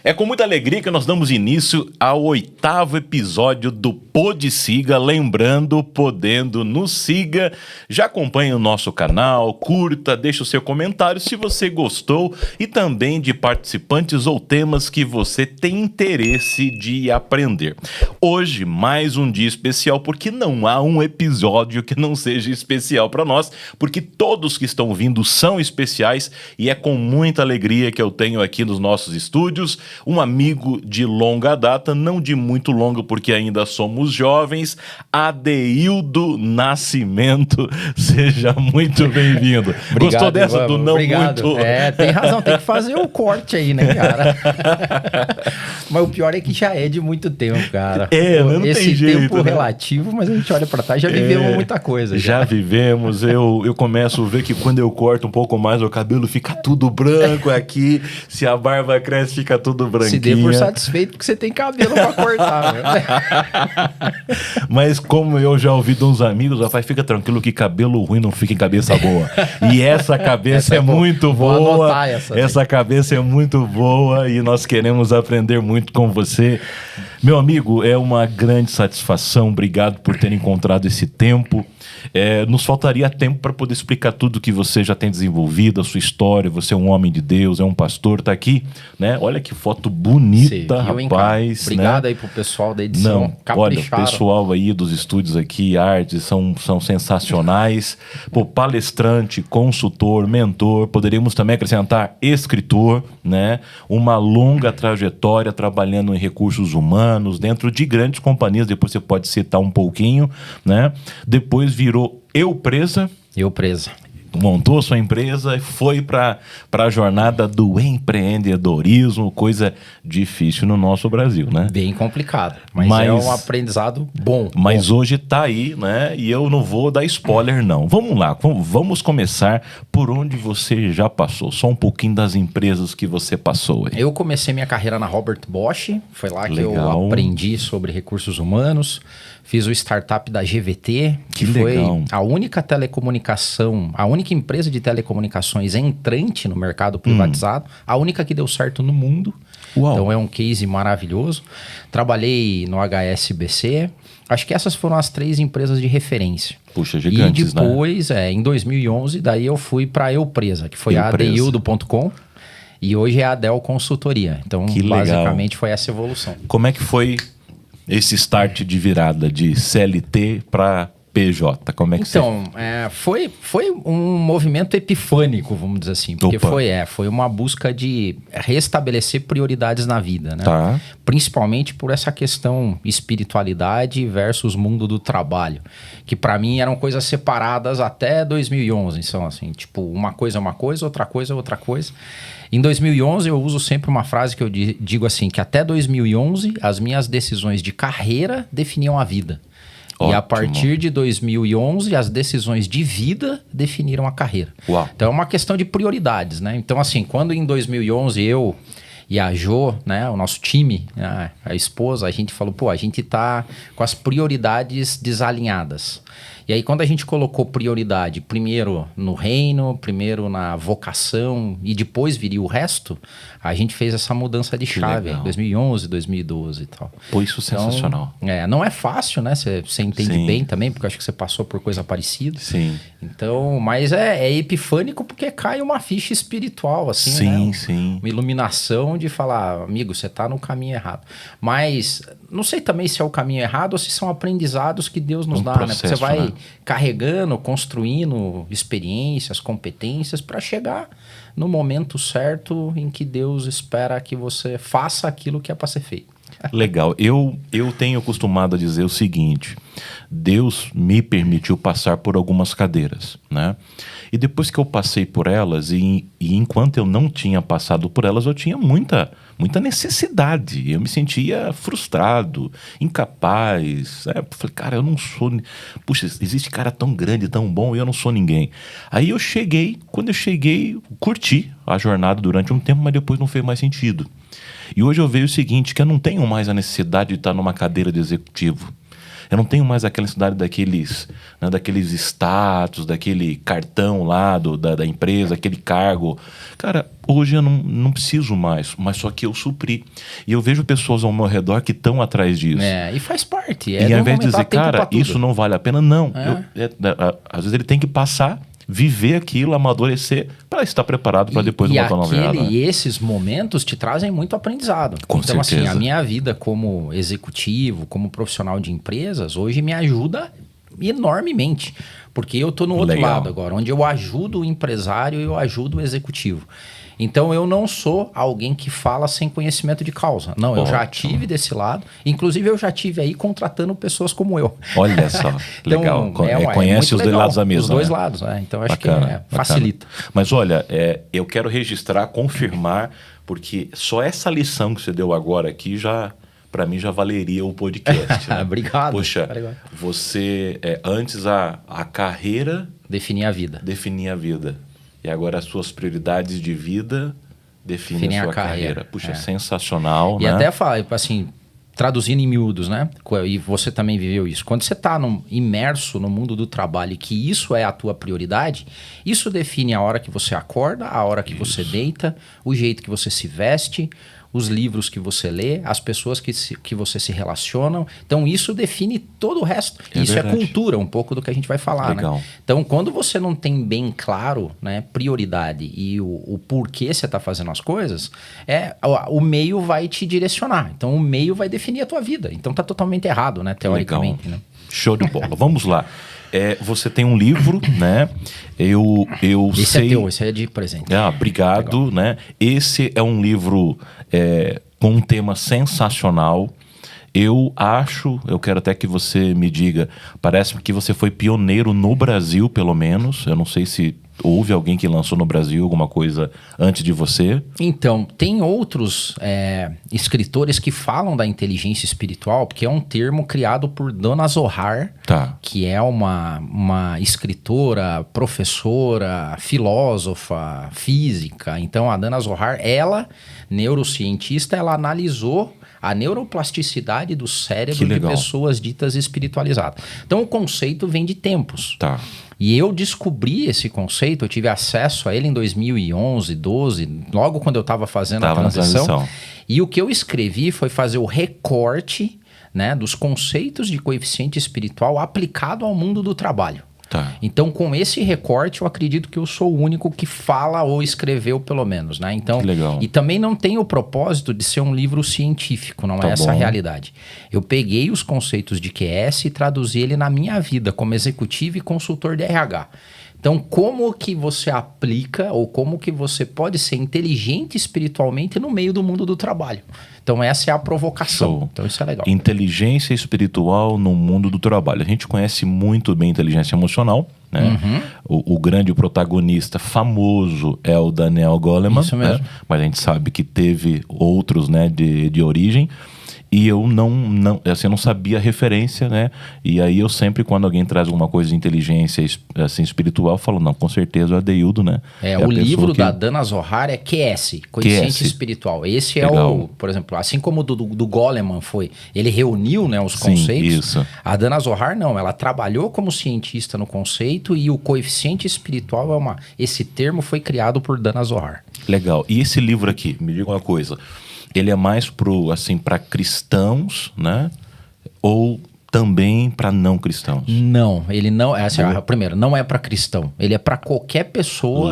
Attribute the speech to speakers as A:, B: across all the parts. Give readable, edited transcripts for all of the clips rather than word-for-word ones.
A: É com muita alegria que nós damos início ao 8º episódio do Pod Siga. Lembrando, podendo, nos siga. Já acompanhe o nosso canal, curta, deixe o seu comentário se você gostou e também de participantes ou temas que você tem interesse de aprender. Hoje, mais um dia especial, porque não há um episódio que não seja especial para nós, porque todos que estão vindo são especiais e é com muita alegria que eu tenho aqui nos nossos estúdios um amigo de longa data, não de muito longa porque ainda somos jovens, Adeildo Nascimento. Seja muito bem-vindo. Gostou dessa
B: Ivan,
A: do não
B: obrigado.
A: muito?
B: Tem razão, tem que fazer o corte aí, né, cara? Mas o pior é que já é de muito tempo, cara.
A: Não tem
B: esse
A: jeito,
B: tempo
A: né?
B: relativo, mas a gente olha pra trás, já vivemos muita coisa.
A: Já vivemos, eu começo a ver que quando eu corto um pouco mais, o cabelo fica tudo branco aqui, se a barba cresce, fica tudo branquinho.
B: Se dê por satisfeito porque você tem cabelo pra cortar, né?
A: Mas como eu já ouvi de uns amigos, rapaz, fica tranquilo que cabelo ruim não fica em cabeça boa. E essa cabeça é muito boa.
B: Vou anotar
A: essa cabeça é muito boa e nós queremos aprender muito com você. Meu amigo, é uma grande satisfação. Obrigado por ter encontrado esse tempo. Nos faltaria tempo para poder explicar tudo que você já tem desenvolvido, a sua história. Você é um homem de Deus, é um pastor, tá aqui, né? Olha que foto bonita, rapaz.
B: Obrigado,
A: né?
B: aí pro pessoal da edição.
A: Olha, o pessoal aí dos estúdios aqui, artes, são sensacionais. Pô, palestrante, consultor, mentor, poderíamos também acrescentar escritor, né? Uma longa trajetória trabalhando em recursos humanos, dentro de grandes companhias, depois você pode citar um pouquinho, né? Depois virou Eu Presa. Montou sua empresa e foi para a jornada do empreendedorismo, coisa difícil no nosso Brasil, né?
B: Bem complicado, mas é um aprendizado bom.
A: Mas hoje tá aí, né? E eu não vou dar spoiler, não. Vamos lá, vamos começar por onde você já passou. Só um pouquinho das empresas que você passou aí.
B: Eu comecei minha carreira na Robert Bosch, foi lá que eu aprendi sobre recursos humanos. Fiz o startup da GVT, que foi a única telecomunicação, a única empresa de telecomunicações entrante no mercado privatizado, a única que deu certo no mundo. Uau. Então é um case maravilhoso. Trabalhei no HSBC. Acho que essas foram as 3 empresas de referência.
A: Puxa, gigantes,
B: né? E depois, em 2011, daí eu fui para a Eupresa, que foi a Adeildo.com. E hoje é a Adel Consultoria. Então, basicamente, foi essa evolução.
A: Como é que foi esse start de virada de CLT para PJ? Como é que
B: foi um movimento epifânico, vamos dizer assim. Porque foi uma busca de restabelecer prioridades na vida, né?
A: Tá.
B: Principalmente por essa questão espiritualidade versus mundo do trabalho. Que para mim eram coisas separadas até 2011. Então, assim, tipo, uma coisa é uma coisa, outra coisa é outra coisa. Em 2011, eu uso sempre uma frase que eu digo assim, que até 2011, as minhas decisões de carreira definiam a vida. Ótimo. E a partir de 2011, as decisões de vida definiram a carreira.
A: Uau.
B: Então, é uma questão de prioridades, né? Então, assim, quando em 2011 eu e a Jo, né, o nosso time, a esposa, a gente falou, a gente tá com as prioridades desalinhadas. E aí, quando a gente colocou prioridade primeiro no reino, primeiro na vocação e depois viria o resto, a gente fez essa mudança de chave em 2011, 2012 e tal.
A: Pô, isso é sensacional.
B: Não é fácil, né? Você entende bem também, porque eu acho que você passou por coisa parecida.
A: Sim.
B: Então, mas é epifânico porque cai uma ficha espiritual, assim,
A: Sim.
B: Uma iluminação de falar, amigo, você tá no caminho errado. Mas não sei também se é o caminho errado ou se são aprendizados que Deus nos dá,
A: processo,
B: né? Porque você vai
A: né?
B: Carregando, construindo experiências, competências para chegar no momento certo em que Deus espera que você faça aquilo que é para ser feito.
A: Legal. Eu tenho acostumado a dizer o seguinte: Deus me permitiu passar por algumas cadeiras, né? E depois que eu passei por elas, e enquanto eu não tinha passado por elas, eu tinha muita necessidade. Eu me sentia frustrado, incapaz. Falei, cara, eu não sou... Puxa, existe cara tão grande, tão bom, e eu não sou ninguém. Aí quando eu cheguei, curti a jornada durante um tempo, mas depois não fez mais sentido. E hoje eu vejo o seguinte, que eu não tenho mais a necessidade de estar numa cadeira de executivo. Eu não tenho mais aquela necessidade daqueles, né, daqueles status, daquele cartão lá da empresa, aquele cargo. Cara, hoje eu não preciso mais, mas só que eu supri. E eu vejo pessoas ao meu redor que estão atrás disso.
B: E faz parte.
A: E ao invés de dizer, cara, isso não vale a pena, não. Às vezes ele tem que passar, viver aquilo, amadurecer, para estar preparado para depois botar uma virada.
B: E esses momentos te trazem muito aprendizado.
A: Com
B: então,
A: certeza.
B: assim, a minha vida como executivo, como profissional de empresas, hoje me ajuda enormemente. Porque eu estou no outro lado agora, onde eu ajudo o empresário e eu ajudo o executivo. Então, eu não sou alguém que fala sem conhecimento de causa. Não, eu já tive desse lado. Inclusive, eu já tive aí contratando pessoas como eu.
A: Olha só,
B: então,
A: legal. Conhece os dois lados da mesa.
B: Os dois lados, Então, acho
A: bacana,
B: que facilita.
A: Mas olha, eu quero registrar, confirmar, porque só essa lição que você deu agora aqui já... Para mim já valeria o podcast. Né?
B: Obrigado.
A: Poxa, você antes a carreira...
B: Definia a vida.
A: Definia a vida. E agora as suas prioridades de vida definem a sua carreira. Puxa, sensacional,
B: e
A: né?
B: E até fala, assim, traduzindo em miúdos, né? E você também viveu isso. Quando você está imerso no mundo do trabalho e que isso é a tua prioridade, isso define a hora que você acorda, a hora que você deita, o jeito que você se veste, os livros que você lê, as pessoas que você se relacionam. Então, isso define todo o resto. Isso verdade. É cultura, um pouco do que a gente vai falar,
A: legal.
B: Né? Então, quando você não tem bem claro, né, prioridade e o porquê você está fazendo as coisas, o meio vai te direcionar. Então, o meio vai definir a tua vida. Então, tá totalmente errado, né, teoricamente. Né?
A: Show de bola. Vamos lá. Você tem um livro, né?
B: Esse
A: sei...
B: é teu, esse é de presente.
A: Obrigado, né? Esse é um livro com um tema sensacional. Eu quero até que você me diga, parece que você foi pioneiro no Brasil, pelo menos. Eu não sei se houve alguém que lançou no Brasil alguma coisa antes de você.
B: Então, tem outros escritores que falam da inteligência espiritual, porque é um termo criado por Donna Zohar, que é uma escritora, professora, filósofa, física. Então, a Donna Zohar, ela, neurocientista, ela analisou a neuroplasticidade do cérebro de pessoas ditas espiritualizadas. Então, o conceito vem de tempos. E eu descobri esse conceito, eu tive acesso a ele em 2011, 12, logo quando eu estava fazendo a transição. E o que eu escrevi foi fazer o recorte, né, dos conceitos de coeficiente espiritual aplicado ao mundo do trabalho. Então, com esse recorte, eu acredito que eu sou o único que fala ou escreveu, pelo menos, né? Então, e também não tem o propósito de ser um livro científico, não é essa a realidade. Eu peguei os conceitos de QS e traduzi ele na minha vida como executivo e consultor de RH. Então, como que você aplica ou como que você pode ser inteligente espiritualmente no meio do mundo do trabalho? Então, essa é a provocação. Então, isso é legal.
A: Inteligência espiritual no mundo do trabalho. A gente conhece muito bem inteligência emocional, né? O grande protagonista famoso é o Daniel Goleman.
B: Isso mesmo.
A: Né? Mas a gente sabe que teve outros, né, de origem. E eu não sabia a referência, né? E aí eu sempre, quando alguém traz alguma coisa de inteligência assim, espiritual, eu falo, não, com certeza o Adeildo, né?
B: O livro da Donna Zohar é QS, Coeficiente Espiritual. Esse é por exemplo, assim como o do Goleman foi, ele reuniu, né, os conceitos.
A: Isso.
B: A Donna Zohar não, ela trabalhou como cientista no conceito e o coeficiente espiritual esse termo foi criado por Donna Zohar.
A: Legal. E esse livro aqui, me diga uma coisa, ele é mais para cristãos, né? Ou também para não cristãos?
B: Não, ele não primeiro, não é para cristão. Ele é para qualquer pessoa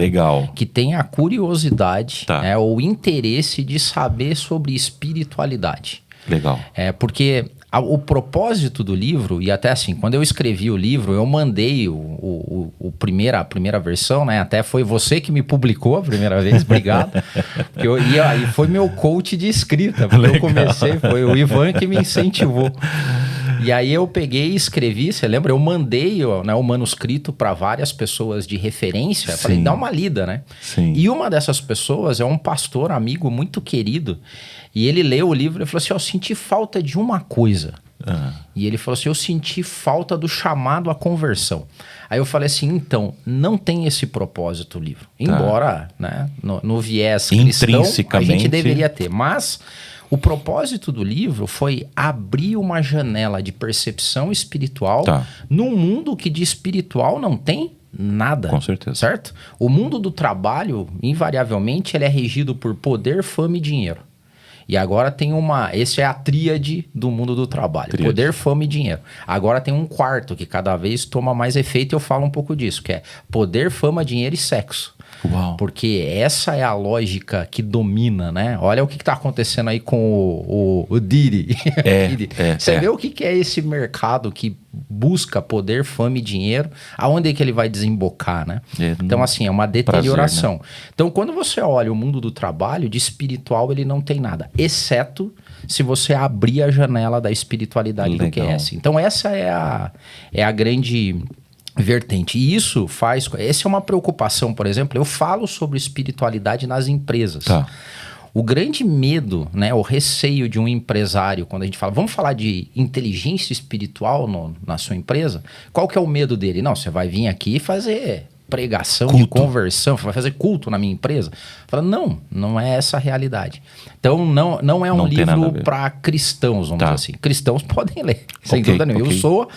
B: que tenha a curiosidade, né, ou interesse de saber sobre espiritualidade.
A: Legal.
B: Porque o propósito do livro, e até assim, quando eu escrevi o livro, eu mandei a primeira versão, né? Até foi você que me publicou a primeira vez, obrigado. E foi meu coach de escrita, porque eu comecei, foi o Ivan que me incentivou. E aí eu peguei e escrevi, você lembra? Eu mandei o manuscrito para várias pessoas de referência, falei, dá uma lida, né? E uma dessas pessoas é um pastor, amigo muito querido, e ele leu o livro e falou assim, eu senti falta de uma coisa. E ele falou assim, eu senti falta do chamado à conversão. Aí eu falei assim, então, não tem esse propósito o livro. Embora, né, no viés cristão, a gente deveria ter. Mas O propósito do livro foi abrir uma janela de percepção espiritual num mundo que de espiritual não tem nada.
A: Com certeza.
B: Certo? O mundo do trabalho, invariavelmente, ele é regido por poder, fama e dinheiro. E agora tem essa é a tríade do mundo do trabalho. Poder, fama e dinheiro. Agora tem um quarto que cada vez toma mais efeito e eu falo um pouco disso, que é poder, fama, dinheiro e sexo.
A: Uau.
B: Porque essa é a lógica que domina, né? Olha o que está acontecendo aí com o Diddy. Você vê o que é esse mercado que busca poder, fama e dinheiro, aonde é que ele vai desembocar, né? Então, assim, é uma deterioração. Prazer, né? Então, quando você olha o mundo do trabalho, de espiritual ele não tem nada, exceto se você abrir a janela da espiritualidade do QS. Então, essa é a grande vertente. E isso faz... Essa é uma preocupação, por exemplo, eu falo sobre espiritualidade nas empresas. O grande medo, né, o receio de um empresário, quando a gente fala, vamos falar de inteligência espiritual na sua empresa, qual que é o medo dele? Não, você vai vir aqui fazer pregação de conversão, vai fazer culto na minha empresa? Fala, não é essa a realidade. Então, não é um livro para cristãos, vamos dizer assim. Cristãos podem ler, sem dúvida nenhuma.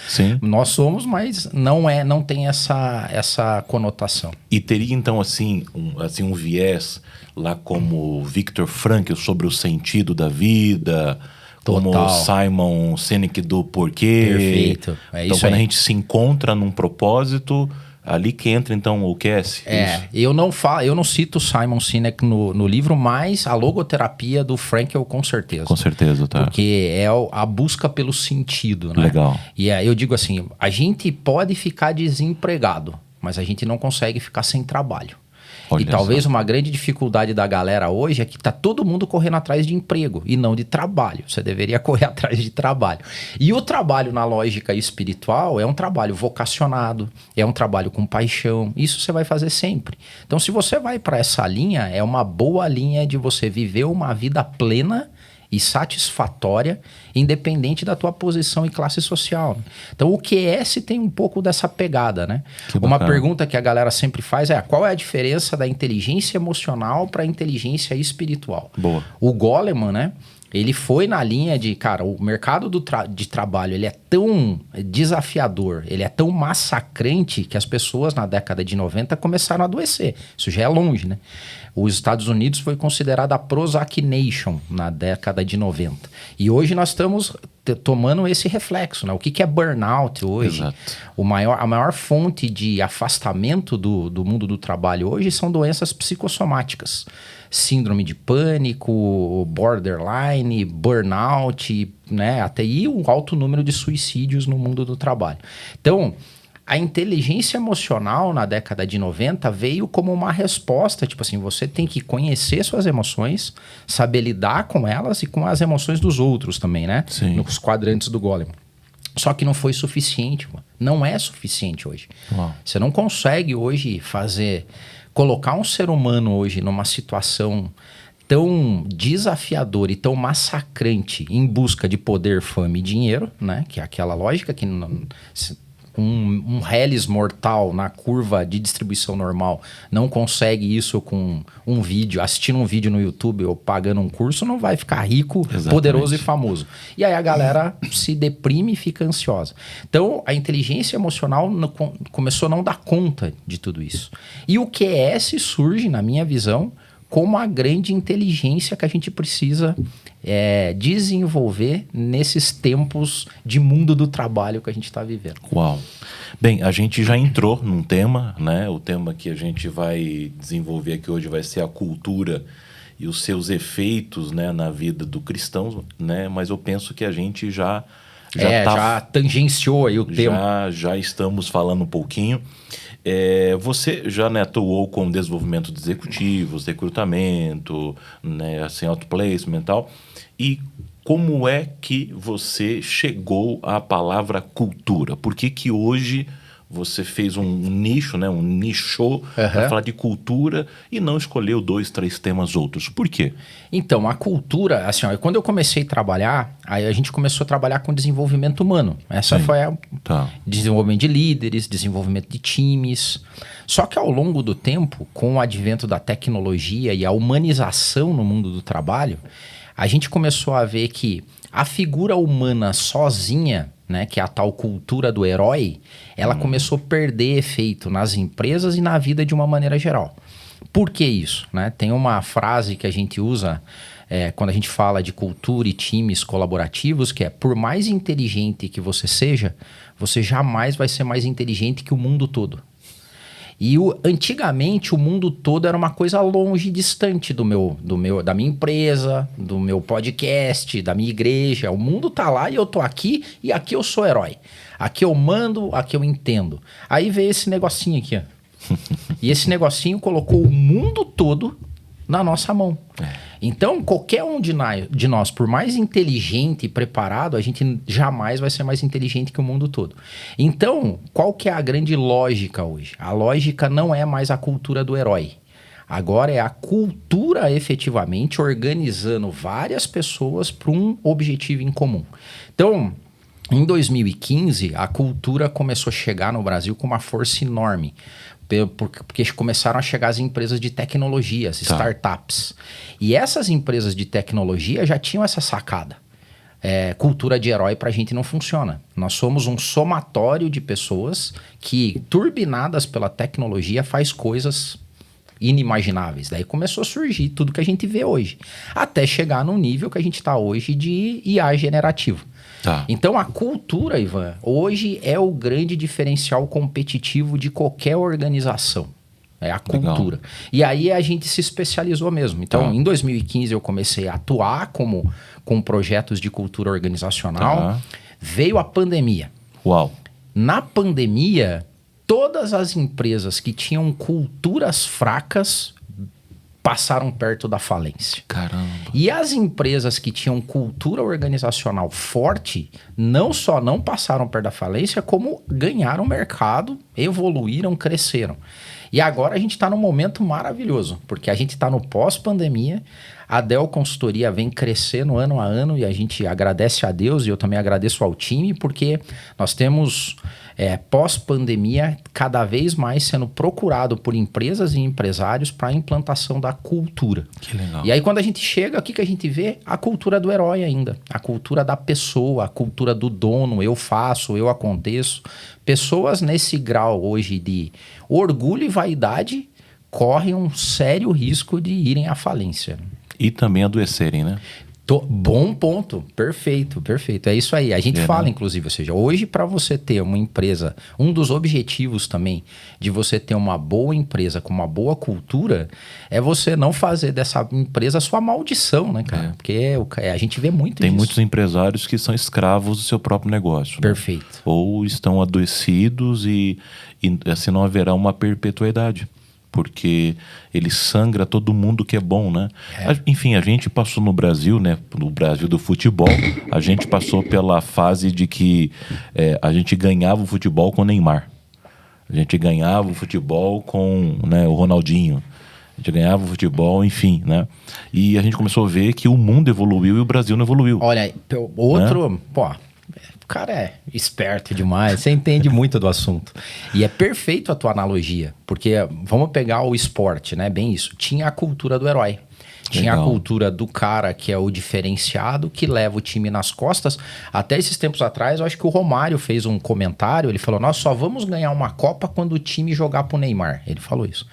B: Nós somos, mas não tem essa conotação.
A: E teria, então, assim, um viés lá como Viktor Frankl sobre o sentido da vida, como Simon Sinek do porquê.
B: Perfeito.
A: Então, quando a gente se encontra num propósito... Ali que entra, então, o QS.
B: Eu não cito Simon Sinek no livro, mas a logoterapia do Frankl, com certeza.
A: Com certeza, tá.
B: Porque é a busca pelo sentido, né?
A: Legal.
B: E eu digo assim, a gente pode ficar desempregado, mas a gente não consegue ficar sem trabalho.
A: Olha,
B: e talvez uma grande dificuldade da galera hoje é que tá todo mundo correndo atrás de emprego e não de trabalho. Você deveria correr atrás de trabalho. E o trabalho na lógica espiritual é um trabalho vocacionado, é um trabalho com paixão. Isso você vai fazer sempre. Então, se você vai para essa linha, é uma boa linha de você viver uma vida plena e satisfatória, independente da tua posição e classe social. Então, o QS tem um pouco dessa pegada, né? Uma pergunta que a galera sempre faz é: qual é a diferença da inteligência emocional para a inteligência espiritual?
A: Boa.
B: O Goleman, né? Ele foi na linha de, cara, o mercado de trabalho, ele é tão desafiador, ele é tão massacrante que as pessoas na década de 90 começaram a adoecer. Isso já é longe, né? Os Estados Unidos foi considerada a Prozac Nation na década de 90. E hoje nós estamos tomando esse reflexo, né? O que é burnout hoje?
A: Exato.
B: A maior fonte de afastamento do mundo do trabalho hoje são doenças psicossomáticas. Síndrome de pânico, borderline, burnout, né? Até aí um alto número de suicídios no mundo do trabalho. Então, a inteligência emocional na década de 90 veio como uma resposta, tipo assim, você tem que conhecer suas emoções, saber lidar com elas e com as emoções dos outros também, né?
A: Sim.
B: Nos quadrantes do Goleman. Só que não foi suficiente, mano. Não é suficiente hoje.
A: Uau.
B: Você não consegue hoje colocar um ser humano hoje numa situação tão desafiadora e tão massacrante em busca de poder, fama e dinheiro, né? Que é aquela lógica que um Hellis mortal na curva de distribuição normal não consegue isso com um vídeo, assistindo um vídeo no YouTube ou pagando um curso, não vai ficar rico, exatamente, poderoso e famoso. E aí a galera se deprime e fica ansiosa. Então, a inteligência emocional começou a não dar conta de tudo isso. E o QS surge, na minha visão, como a grande inteligência que a gente precisa desenvolver nesses tempos de mundo do trabalho que a gente está vivendo.
A: Uau! Bem, a gente já entrou num tema, né? O tema que a gente vai desenvolver aqui hoje vai ser a cultura e os seus efeitos, né, na vida do cristão, né? Mas eu penso que a gente já
B: tangenciou aí o tema.
A: Já estamos falando um pouquinho. Você já, né, atuou com desenvolvimento de executivos, recrutamento, né, assim, outplacement e tal. E como é que você chegou à palavra cultura? Por que hoje você fez um nicho, né, nichou para falar de cultura e não escolheu 2, 3 temas outros? Por quê?
B: Então, a cultura, assim, quando eu comecei a trabalhar, aí a gente começou a trabalhar com desenvolvimento humano. Essa foi desenvolvimento de líderes, desenvolvimento de times. Só que ao longo do tempo, com o advento da tecnologia e a humanização no mundo do trabalho, a gente começou a ver que a figura humana sozinha, né, que é a tal cultura do herói, ela começou a perder efeito nas empresas e na vida de uma maneira geral. Por que isso? Né? Tem uma frase que a gente usa quando a gente fala de cultura e times colaborativos, que é: por mais inteligente que você seja, você jamais vai ser mais inteligente que o mundo todo. E antigamente o mundo todo era uma coisa longe, distante da minha empresa, do meu podcast, da minha igreja. O mundo tá lá e eu tô aqui, e aqui eu sou herói. Aqui eu mando, aqui eu entendo. Aí veio esse negocinho aqui, ó. E esse negocinho colocou o mundo todo na nossa mão. Então, qualquer um de nós, por mais inteligente e preparado, a gente jamais vai ser mais inteligente que o mundo todo. Então, qual que é a grande lógica hoje? A lógica não é mais a cultura do herói. Agora é a cultura efetivamente organizando várias pessoas para um objetivo em comum. Então, em 2015, a cultura começou a chegar no Brasil com uma força enorme. Porque começaram a chegar as empresas de tecnologia, as startups. E essas empresas de tecnologia já tinham essa sacada. Cultura de herói pra gente não funciona. Nós somos um somatório de pessoas que, turbinadas pela tecnologia, faz coisas inimagináveis. Daí começou a surgir tudo que a gente vê hoje. Até chegar no nível que a gente está hoje de IA generativo. Então a cultura, Ivan, hoje é o grande diferencial competitivo de qualquer organização. É a cultura. Legal. E aí a gente se especializou mesmo. Então, em 2015 eu comecei a atuar com projetos de cultura organizacional. Veio a pandemia.
A: Uau!
B: Na pandemia, todas as empresas que tinham culturas fracas passaram perto da falência.
A: Caramba.
B: E as empresas que tinham cultura organizacional forte, não só não passaram perto da falência, como ganharam mercado, evoluíram, cresceram. E agora a gente está num momento maravilhoso, porque a gente está no pós-pandemia, a Dell Consultoria vem crescendo ano a ano e a gente agradece a Deus e eu também agradeço ao time, porque nós temos, pós-pandemia, cada vez mais sendo procurado por empresas e empresários para a implantação da cultura.
A: Que legal.
B: E aí quando a gente chega, o que a gente vê? A cultura do herói ainda, a cultura da pessoa, a cultura do dono, eu faço, eu aconteço. Pessoas nesse grau hoje de orgulho e vaidade correm um sério risco de irem à falência.
A: E também adoecerem, né?
B: Bom ponto, perfeito. É isso aí. A gente fala, inclusive, ou seja, hoje para você ter uma empresa, um dos objetivos também de você ter uma boa empresa com uma boa cultura é você não fazer dessa empresa sua maldição, né, cara? Porque a gente vê muito
A: Tem
B: disso.
A: muitos empresários que são escravos do seu próprio negócio.
B: Perfeito.
A: Né? Ou estão adoecidos e assim não haverá uma perpetuidade. Porque ele sangra todo mundo que é bom, né? Enfim, a gente passou no Brasil, né? No Brasil do futebol, a gente passou pela fase de que a gente ganhava o futebol com o Neymar. A gente ganhava o futebol com, né, o Ronaldinho. A gente ganhava o futebol, enfim, né? E a gente começou a ver que o mundo evoluiu e o Brasil não evoluiu.
B: Olha, outro... Né? Pô... O cara é esperto demais, você entende muito do assunto. E é perfeito a tua analogia, porque vamos pegar o esporte, né? Bem isso. Tinha a cultura do herói. Tinha a cultura do cara que é o diferenciado, que leva o time nas costas. Até esses tempos atrás, eu acho que o Romário fez um comentário, ele falou, nós só vamos ganhar uma Copa quando o time jogar pro Neymar. Ele falou isso.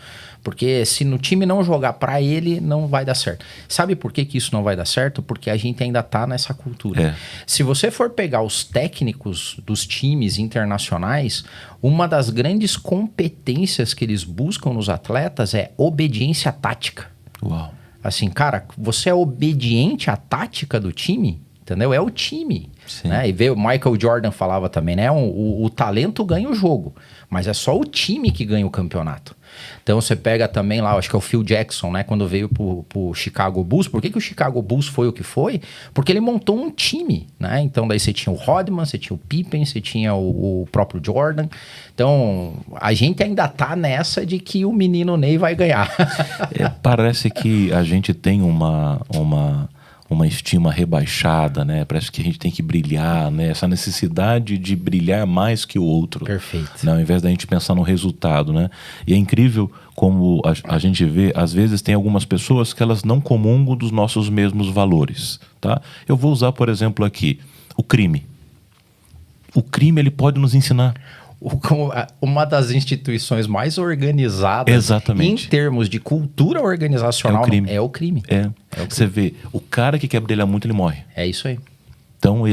B: Porque se no time não jogar para ele, não vai dar certo. Sabe por que isso não vai dar certo? Porque a gente ainda tá nessa cultura. Se você for pegar os técnicos dos times internacionais, uma das grandes competências que eles buscam nos atletas é obediência tática.
A: Uau.
B: Assim, cara, você é obediente à tática do time, entendeu? É o time. Né? E veio o Michael Jordan falava também, né? O talento ganha o jogo, mas é só o time que ganha o campeonato. Então você pega também lá, acho que é o Phil Jackson, né? Quando veio pro Chicago Bulls. Por que o Chicago Bulls foi o que foi? Porque ele montou um time, né? Então daí você tinha o Rodman, você tinha o Pippen, você tinha o próprio Jordan. Então a gente ainda tá nessa de que o menino Ney vai ganhar.
A: Parece que a gente tem um uma estima rebaixada, né? Parece que a gente tem que brilhar, né? Essa necessidade de brilhar mais que o outro.
B: Perfeito.
A: Né? Ao invés da gente pensar no resultado, né? E é incrível como a gente vê, às vezes tem algumas pessoas que elas não comungam dos nossos mesmos valores, tá? Eu vou usar, por exemplo, aqui, o crime. O crime, ele pode nos ensinar.
B: Uma das instituições mais organizadas
A: Exatamente.
B: em termos de cultura organizacional
A: É o crime. Você vê, o cara que quer brilhar muito, ele morre.
B: É isso aí.
A: Então,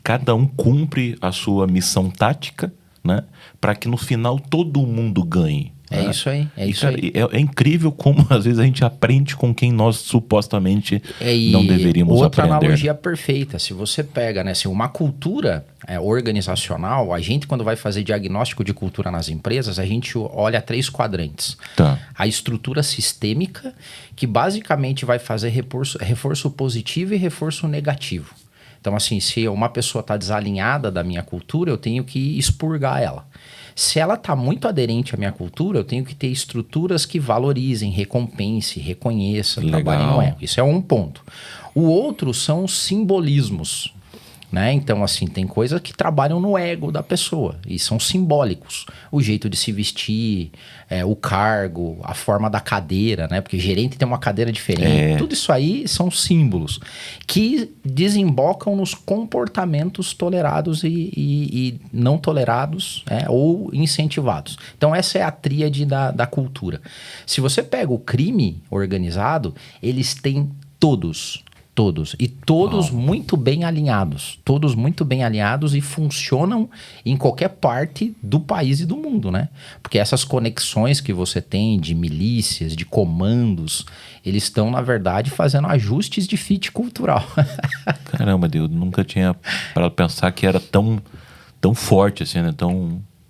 A: cada um cumpre a sua missão tática, né? Para que no final todo mundo ganhe.
B: É isso aí,
A: É incrível como às vezes a gente aprende com quem nós supostamente não deveríamos
B: outra
A: aprender.
B: Outra analogia perfeita, se você pega, né, assim, uma cultura organizacional, a gente quando vai fazer diagnóstico de cultura nas empresas, a gente olha 3 quadrantes.
A: Tá.
B: A estrutura sistêmica, que basicamente vai fazer reforço positivo e reforço negativo. Então, assim, se uma pessoa está desalinhada da minha cultura, eu tenho que expurgar ela. Se ela está muito aderente à minha cultura, eu tenho que ter estruturas que valorizem, recompense, reconheçam, trabalhem no ego. Isso é um ponto. O outro são os simbolismos. Né? Então, assim, tem coisas que trabalham no ego da pessoa e são simbólicos. O jeito de se vestir, o cargo, a forma da cadeira, né? Porque gerente tem uma cadeira diferente. Tudo isso aí são símbolos que desembocam nos comportamentos tolerados e não tolerados, ou incentivados. Então, essa é a tríade da cultura. Se você pega o crime organizado, eles têm todos. E todos muito bem alinhados. Todos muito bem alinhados e funcionam em qualquer parte do país e do mundo, né? Porque essas conexões que você tem de milícias, de comandos, eles estão, na verdade, fazendo ajustes de fit cultural.
A: Caramba, Deus, nunca tinha parado de pensar que era tão forte assim, né?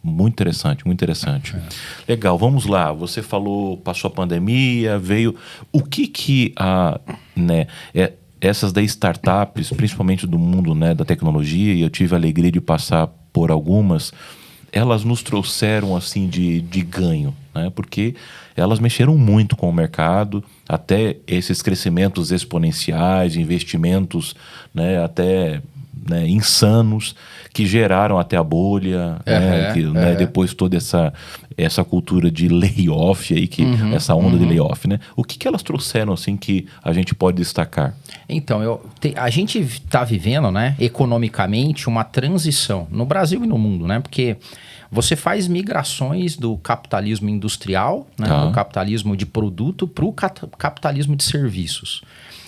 A: Muito interessante, muito interessante. Legal, vamos lá. Você falou, passou a pandemia, veio... O que essas das startups, principalmente do mundo, né, da tecnologia, e eu tive a alegria de passar por algumas, elas nos trouxeram assim de ganho, né, porque elas mexeram muito com o mercado, até esses crescimentos exponenciais, investimentos, né, até insanos, que geraram até a bolha, depois toda essa cultura de layoff aí, essa onda de layoff, né? O que elas trouxeram assim que a gente pode destacar?
B: Então, a gente está vivendo, né, economicamente, uma transição no Brasil e no mundo, né? Porque você faz migrações do capitalismo industrial, né, do capitalismo de produto, para o capitalismo de serviços.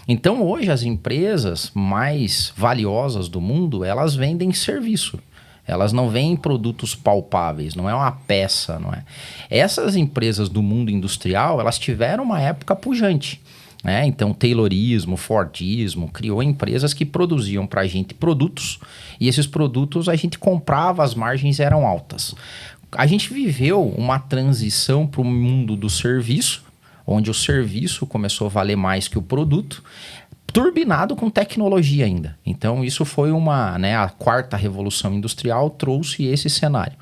B: Então, hoje, as empresas mais valiosas do mundo, elas vendem serviço. Elas não vendem produtos palpáveis, não é uma peça, não é? Essas empresas do mundo industrial, elas tiveram uma época pujante, né? Então, Taylorismo, Fordismo, criou empresas que produziam para a gente produtos, e esses produtos a gente comprava, as margens eram altas. A gente viveu uma transição para o mundo do serviço, onde o serviço começou a valer mais que o produto, turbinado com tecnologia ainda. Então, isso foi a 4ª revolução industrial trouxe esse cenário.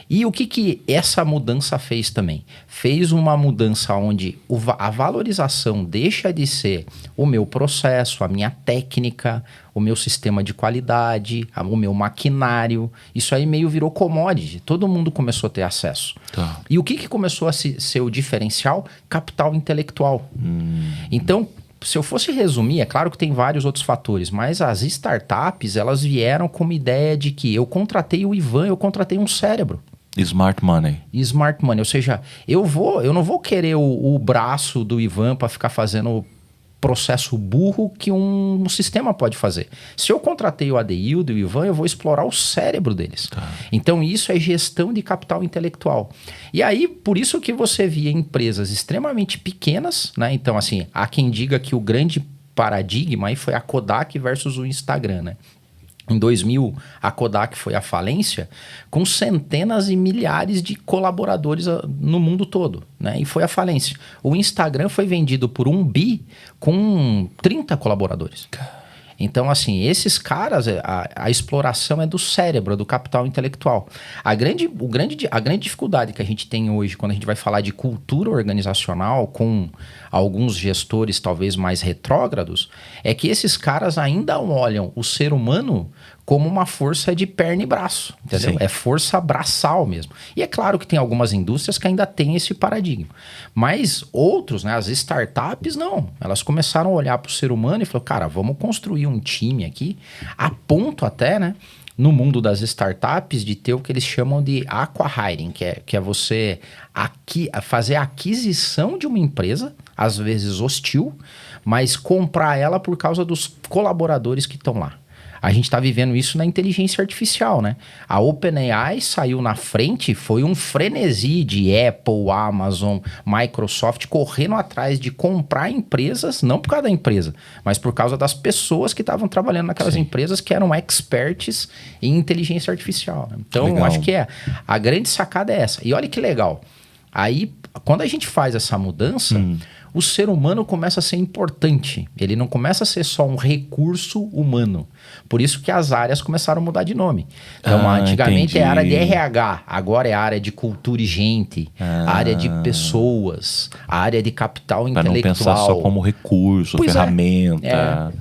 B: E o que essa mudança fez também? Fez uma mudança onde a valorização deixa de ser o meu processo, a minha técnica, o meu sistema de qualidade, o meu maquinário. Isso aí meio virou commodity. Todo mundo começou a ter acesso.
A: Tá.
B: E o que começou a ser o diferencial? Capital intelectual. Então, se eu fosse resumir, é claro que tem vários outros fatores, mas as startups, elas vieram com uma ideia de que eu contratei o Ivan, eu contratei um cérebro.
A: Smart money.
B: Smart money, ou seja, eu não vou querer o braço do Ivan para ficar fazendo processo burro que um sistema pode fazer. Se eu contratei o Adeildo e o Ivan, eu vou explorar o cérebro deles. Tá. Então, isso é gestão de capital intelectual. E aí, por isso que você via empresas extremamente pequenas, né? Então, assim, há quem diga que o grande paradigma aí foi a Kodak versus o Instagram, né? Em 2000, a Kodak foi à falência com centenas e milhares de colaboradores no mundo todo, né? E foi à falência. O Instagram foi vendido por 1 bi com 30 colaboradores. Então, assim, esses caras, a exploração é do cérebro, do capital intelectual. A grande dificuldade que a gente tem hoje, quando a gente vai falar de cultura organizacional com alguns gestores talvez mais retrógrados, é que esses caras ainda olham o ser humano como uma força de perna e braço, entendeu?
A: Sim.
B: É força braçal mesmo. E é claro que tem algumas indústrias que ainda têm esse paradigma. Mas outros, né, as startups, não. Elas começaram a olhar para o ser humano e falaram, cara, vamos construir um time aqui, a ponto até, né, no mundo das startups, de ter o que eles chamam de acqui-hiring, que é você fazer a aquisição de uma empresa, às vezes hostil, mas comprar ela por causa dos colaboradores que estão lá. A gente está vivendo isso na inteligência artificial, né? A OpenAI saiu na frente, foi um frenesi de Apple, Amazon, Microsoft correndo atrás de comprar empresas, não por causa da empresa, mas por causa das pessoas que estavam trabalhando naquelas empresas que eram experts em inteligência artificial. Né? Então,
A: legal.
B: acho que a grande sacada é essa. E olha que legal. Aí, quando a gente faz essa mudança, o ser humano começa a ser importante. Ele não começa a ser só um recurso humano. Por isso que as áreas começaram a mudar de nome. Então, antigamente é a área de RH, agora é a área de cultura e gente, a área de pessoas, a área de capital intelectual.
A: Para não pensar só como recurso, ferramenta.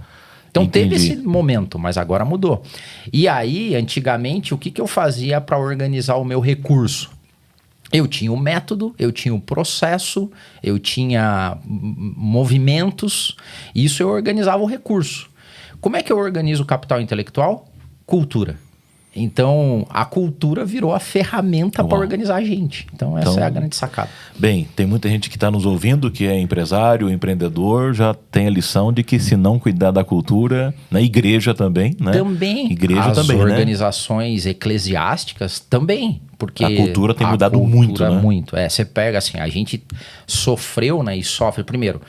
B: Então teve esse momento, mas agora mudou. E aí, antigamente, o que eu fazia para organizar o meu recurso? Eu tinha o método, eu tinha o processo, eu tinha movimentos, e isso eu organizava o recurso. Como é que eu organizo o capital intelectual? Cultura. Então, a cultura virou a ferramenta para organizar a gente. Então, essa é a grande sacada.
A: Bem, tem muita gente que está nos ouvindo, que é empresário, empreendedor, já tem a lição de que se não cuidar da cultura, na igreja também, né?
B: Também.
A: Igreja
B: as
A: também,
B: organizações eclesiásticas também. Porque
A: a cultura tem mudado muito, né?
B: Muito. Você pega assim, a gente sofreu, né, e sofre, primeiro,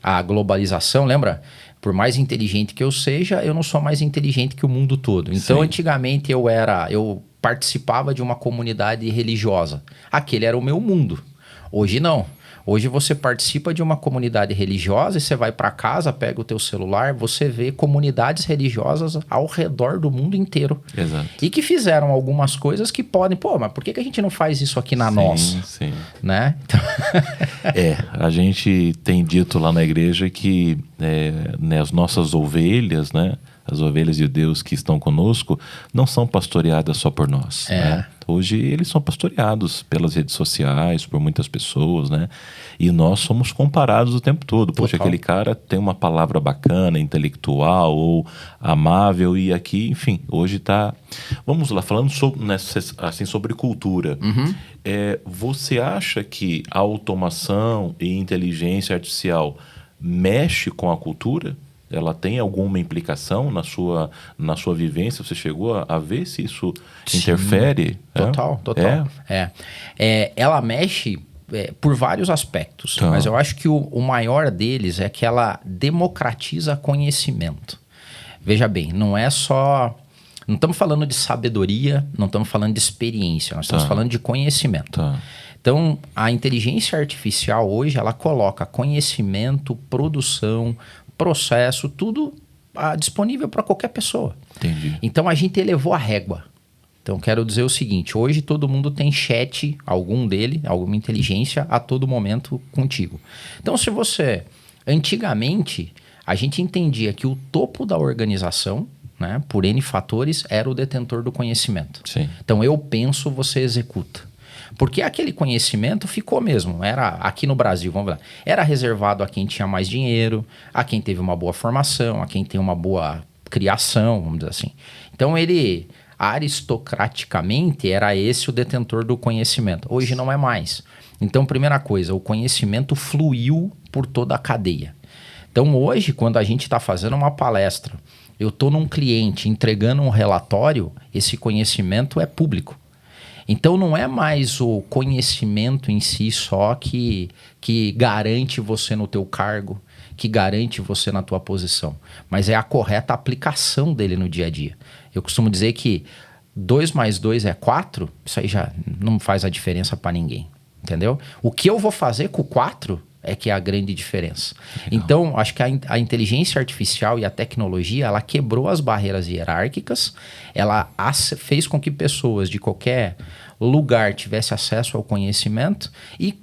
B: a globalização, lembra? Por mais inteligente que eu seja, eu não sou mais inteligente que o mundo todo. Então, antigamente eu participava de uma comunidade religiosa. Aquele era o meu mundo. Hoje não. Hoje você participa de uma comunidade religiosa e você vai para casa, pega o teu celular, você vê comunidades religiosas ao redor do mundo inteiro.
A: Exato.
B: E que fizeram algumas coisas que podem... Pô, mas por que a gente não faz isso aqui na nossa?
A: Sim.
B: Né? Então...
A: a gente tem dito lá na igreja que né, as nossas ovelhas, né? As ovelhas de Deus que estão conosco não são pastoreadas só por nós. Né? Hoje eles são pastoreados pelas redes sociais, por muitas pessoas, né? E nós somos comparados o tempo todo. Poxa, aquele cara tem uma palavra bacana, intelectual ou amável, e aqui, enfim, hoje está... Vamos lá, falando sobre cultura. Você acha que a automação e inteligência artificial mexe com a cultura? Ela tem alguma implicação na sua vivência? Você chegou a ver se isso interfere?
B: Total. Ela mexe por vários aspectos, mas eu acho que o maior deles é que ela democratiza conhecimento. Veja bem, não é só... Não estamos falando de sabedoria, não estamos falando de experiência, nós estamos falando de conhecimento. Então, a inteligência artificial hoje, ela coloca conhecimento, produção, processo, tudo disponível para qualquer pessoa.
A: Entendi.
B: Então, a gente elevou a régua. Então, quero dizer o seguinte, hoje todo mundo tem chat, alguma inteligência, a todo momento contigo. Então, se você... Antigamente, a gente entendia que o topo da organização, né, por N fatores, era o detentor do conhecimento.
A: Sim.
B: Então, eu penso, você executa. Porque aquele conhecimento ficou mesmo, era aqui no Brasil, vamos lá, era reservado a quem tinha mais dinheiro, a quem teve uma boa formação, a quem tem uma boa criação, vamos dizer assim. Então ele, aristocraticamente, era esse o detentor do conhecimento. Hoje não é mais. Então, primeira coisa, o conhecimento fluiu por toda a cadeia. Então hoje, quando a gente está fazendo uma palestra, eu estou num cliente entregando um relatório, esse conhecimento é público. Então não é mais o conhecimento em si só que garante você no teu cargo, que garante você na tua posição, mas é a correta aplicação dele no dia a dia. Eu costumo dizer que 2 mais 2 é 4, isso aí já não faz a diferença para ninguém, entendeu? O que eu vou fazer com o 4 é que é a grande diferença. Então, acho que a inteligência artificial e a tecnologia, ela quebrou as barreiras hierárquicas, ela fez com que pessoas de qualquer lugar tivessem acesso ao conhecimento e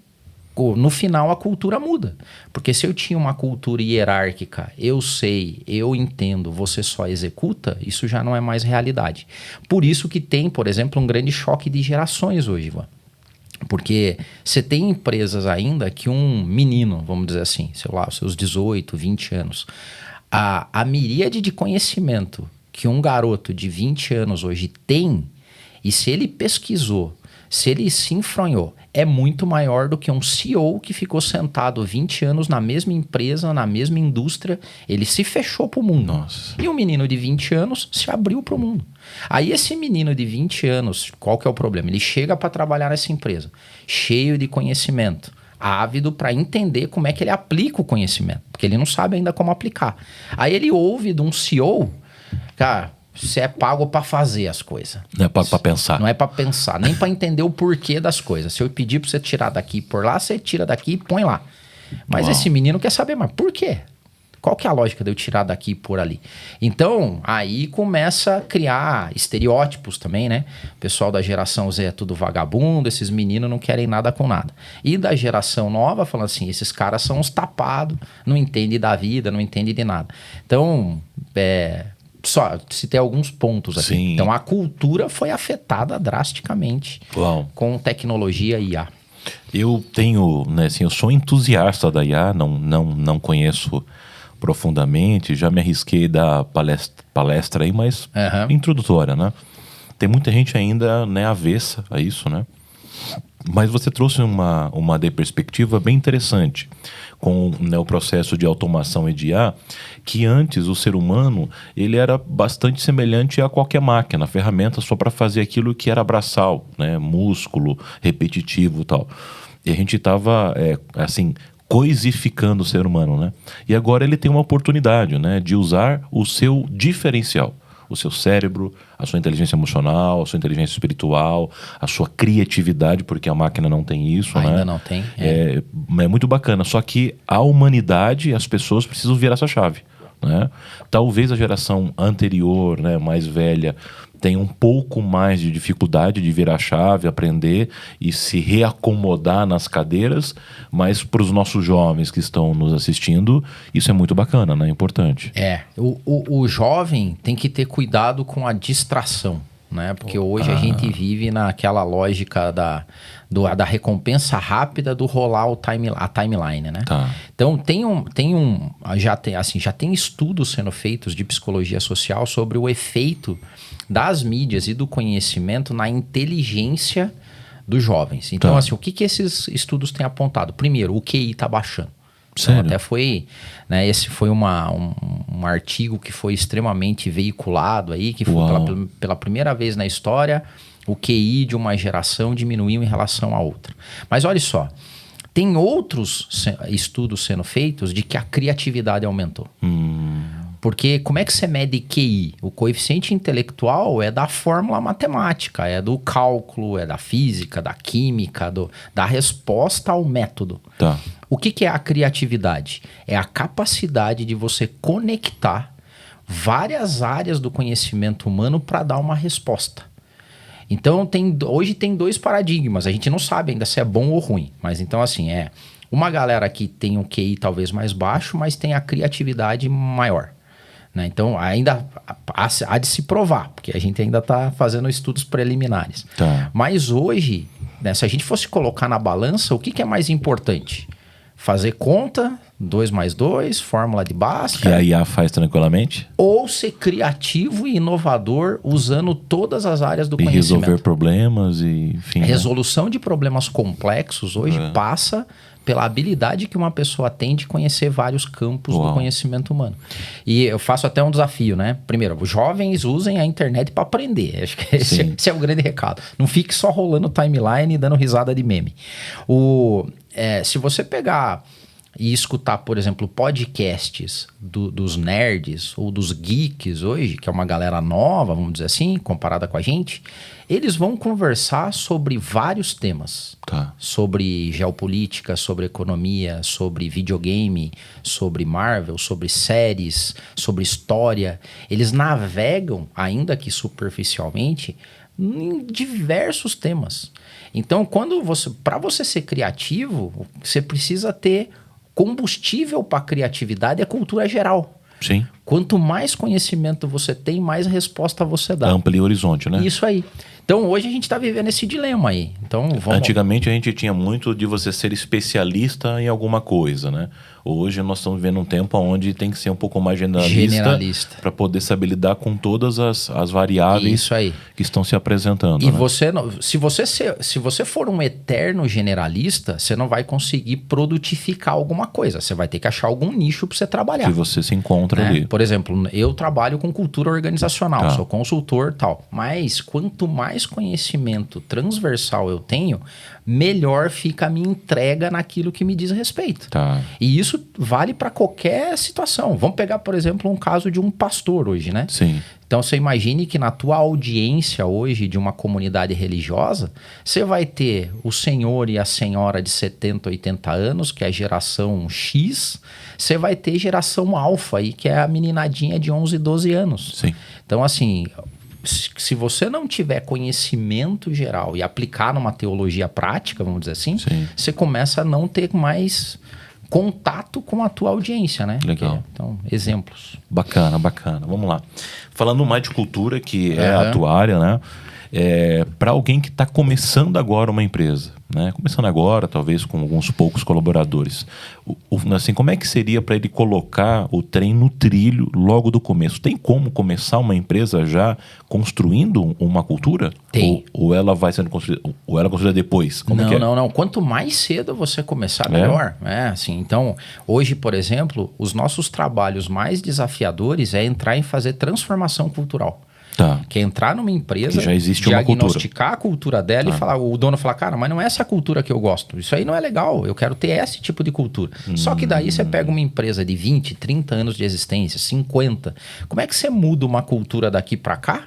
B: no final a cultura muda. Porque se eu tinha uma cultura hierárquica, eu sei, eu entendo, você só executa, isso já não é mais realidade. Por isso que tem, por exemplo, um grande choque de gerações hoje, Ivan. Porque você tem empresas ainda que um menino, vamos dizer assim, sei lá, os seus 18, 20 anos, a miríade de conhecimento que um garoto de 20 anos hoje tem, e se ele pesquisou, se ele se enfronhou, é muito maior do que um CEO que ficou sentado 20 anos na mesma empresa, na mesma indústria, ele se fechou pro mundo.
A: Nossa.
B: E um menino de 20 anos se abriu pro mundo. Aí esse menino de 20 anos, qual que é o problema? Ele chega para trabalhar nessa empresa, cheio de conhecimento, ávido para entender como é que ele aplica o conhecimento, porque ele não sabe ainda como aplicar. Aí ele ouve de um CEO, cara, você é pago para fazer as coisas.
A: Não é para pensar.
B: Não é para pensar, nem para entender o porquê das coisas. Se eu pedir para você tirar daqui e pôr lá, você tira daqui e põe lá. Mas esse menino quer saber, mas por quê? Qual que é a lógica de eu tirar daqui e pôr ali? Então, aí começa a criar estereótipos também, né? O pessoal da geração Z é tudo vagabundo, esses meninos não querem nada com nada. E da geração nova, falando assim, esses caras são uns tapados, não entendem da vida, não entendem de nada. Então, só citei alguns pontos aqui.
A: Sim.
B: Então, a cultura foi afetada drasticamente com tecnologia e IA.
A: Eu tenho, né, assim, eu sou entusiasta da IA, não conheço profundamente, já me arrisquei da palestra aí, mas introdutória, né? Tem muita gente ainda, né, avessa a isso, né? Mas você trouxe uma perspectiva bem interessante com, né, o processo de automação e de IA, que antes o ser humano ele era bastante semelhante a qualquer máquina, ferramenta só para fazer aquilo que era braçal, né, músculo, repetitivo e tal. E a gente estava, assim, coisificando o ser humano, né? E agora ele tem uma oportunidade, né, de usar o seu diferencial, o seu cérebro, a sua inteligência emocional, a sua inteligência espiritual, a sua criatividade, porque a máquina não tem isso, né?
B: Ainda não tem.
A: É muito bacana, só que a humanidade, as pessoas precisam virar essa chave, né? Talvez a geração anterior, né, mais velha, tem um pouco mais de dificuldade de virar a chave, aprender e se reacomodar nas cadeiras, mas para os nossos jovens que estão nos assistindo, isso é muito bacana, né? Importante.
B: O jovem tem que ter cuidado com a distração, né? Porque hoje a gente vive naquela lógica da recompensa rápida do rolar a timeline, né?
A: Tá.
B: Então já tem estudos sendo feitos de psicologia social sobre o efeito das mídias e do conhecimento na inteligência dos jovens. Então, assim, o que esses estudos têm apontado? Primeiro, o QI está baixando. Então, até foi, né, esse foi um artigo que foi extremamente veiculado aí, que foi pela primeira vez na história, o QI de uma geração diminuiu em relação à outra. Mas olha só, tem outros estudos sendo feitos de que a criatividade aumentou. Porque como é que você mede QI? O coeficiente intelectual é da fórmula matemática, é do cálculo, é da física, da química, da resposta ao método.
A: Tá.
B: O que é a criatividade? É a capacidade de você conectar várias áreas do conhecimento humano para dar uma resposta. Então, hoje tem dois paradigmas. A gente não sabe ainda se é bom ou ruim. Mas então, assim, uma galera que tem um QI talvez mais baixo, mas tem a criatividade maior. Né? Então, ainda há de se provar, porque a gente ainda está fazendo estudos preliminares.
A: Tá.
B: Mas hoje, né, se a gente fosse colocar na balança, o que é mais importante? Fazer conta, 2 mais 2, fórmula de Bhaskara.
A: Que a IA faz tranquilamente?
B: Ou ser criativo e inovador usando todas as áreas do conhecimento.
A: E resolver problemas e, enfim.
B: A resolução de problemas complexos hoje passa pela habilidade que uma pessoa tem de conhecer vários campos do conhecimento humano. E eu faço até um desafio, né? Primeiro, os jovens usem a internet para aprender. Acho que esse é o grande recado. Não fique só rolando timeline e dando risada de meme. Se você pegar e escutar, por exemplo, podcasts dos nerds ou dos geeks hoje, que é uma galera nova, vamos dizer assim, comparada com a gente, eles vão conversar sobre vários temas.
A: Tá.
B: Sobre geopolítica, sobre economia, sobre videogame, sobre Marvel, sobre séries, sobre história. Eles navegam, ainda que superficialmente, em diversos temas. Então, para você ser criativo, você precisa ter combustível para a criatividade e a cultura geral.
A: Sim.
B: Quanto mais conhecimento você tem, mais resposta você dá.
A: Amplia o horizonte, né?
B: Isso aí. Então, hoje a gente está vivendo esse dilema aí. Então,
A: Antigamente a gente tinha muito de você ser especialista em alguma coisa, né? Hoje nós estamos vivendo um tempo onde tem que ser um pouco mais generalista. Para poder saber lidar com todas as variáveis que estão se apresentando.
B: E
A: né?
B: se você for um eterno generalista, você não vai conseguir produtificar alguma coisa. Você vai ter que achar algum nicho para você trabalhar.
A: Que você se encontra ali.
B: Por exemplo, eu trabalho com cultura organizacional, sou consultor e tal. Mas quanto mais conhecimento transversal eu tenho, melhor fica a minha entrega naquilo que me diz respeito.
A: Tá.
B: E isso vale para qualquer situação. Vamos pegar, por exemplo, um caso de um pastor hoje, né?
A: Sim.
B: Então, você imagine que na tua audiência hoje de uma comunidade religiosa, você vai ter o senhor e a senhora de 70, 80 anos, que é a geração X. Você vai ter geração alfa aí, que é a meninadinha de 11, 12 anos.
A: Sim.
B: Então, assim, se você não tiver conhecimento geral e aplicar numa teologia prática, vamos dizer assim, você começa a não ter mais contato com a tua audiência, né?
A: Legal.
B: Então, exemplos.
A: Bacana. Vamos lá. Falando mais de cultura, que é a tua área, né? Para alguém que está começando agora uma empresa, né? Começando agora, talvez com alguns poucos colaboradores. Assim, como é que seria para ele colocar o trem no trilho logo do começo? Tem como começar uma empresa já construindo uma cultura?
B: Tem.
A: Ou ela vai sendo construída, ou ela é construída depois?
B: Não. Quanto mais cedo você começar, melhor. Assim, então, hoje, por exemplo, os nossos trabalhos mais desafiadores é entrar em fazer transformação cultural.
A: Tá.
B: Que é entrar numa empresa,
A: que já existe
B: diagnosticar a cultura dela e falar, o dono falar, cara, mas não é essa cultura que eu gosto. Isso aí não é legal, eu quero ter esse tipo de cultura. Só que daí você pega uma empresa de 20, 30 anos de existência, 50. Como é que você muda uma cultura daqui para cá?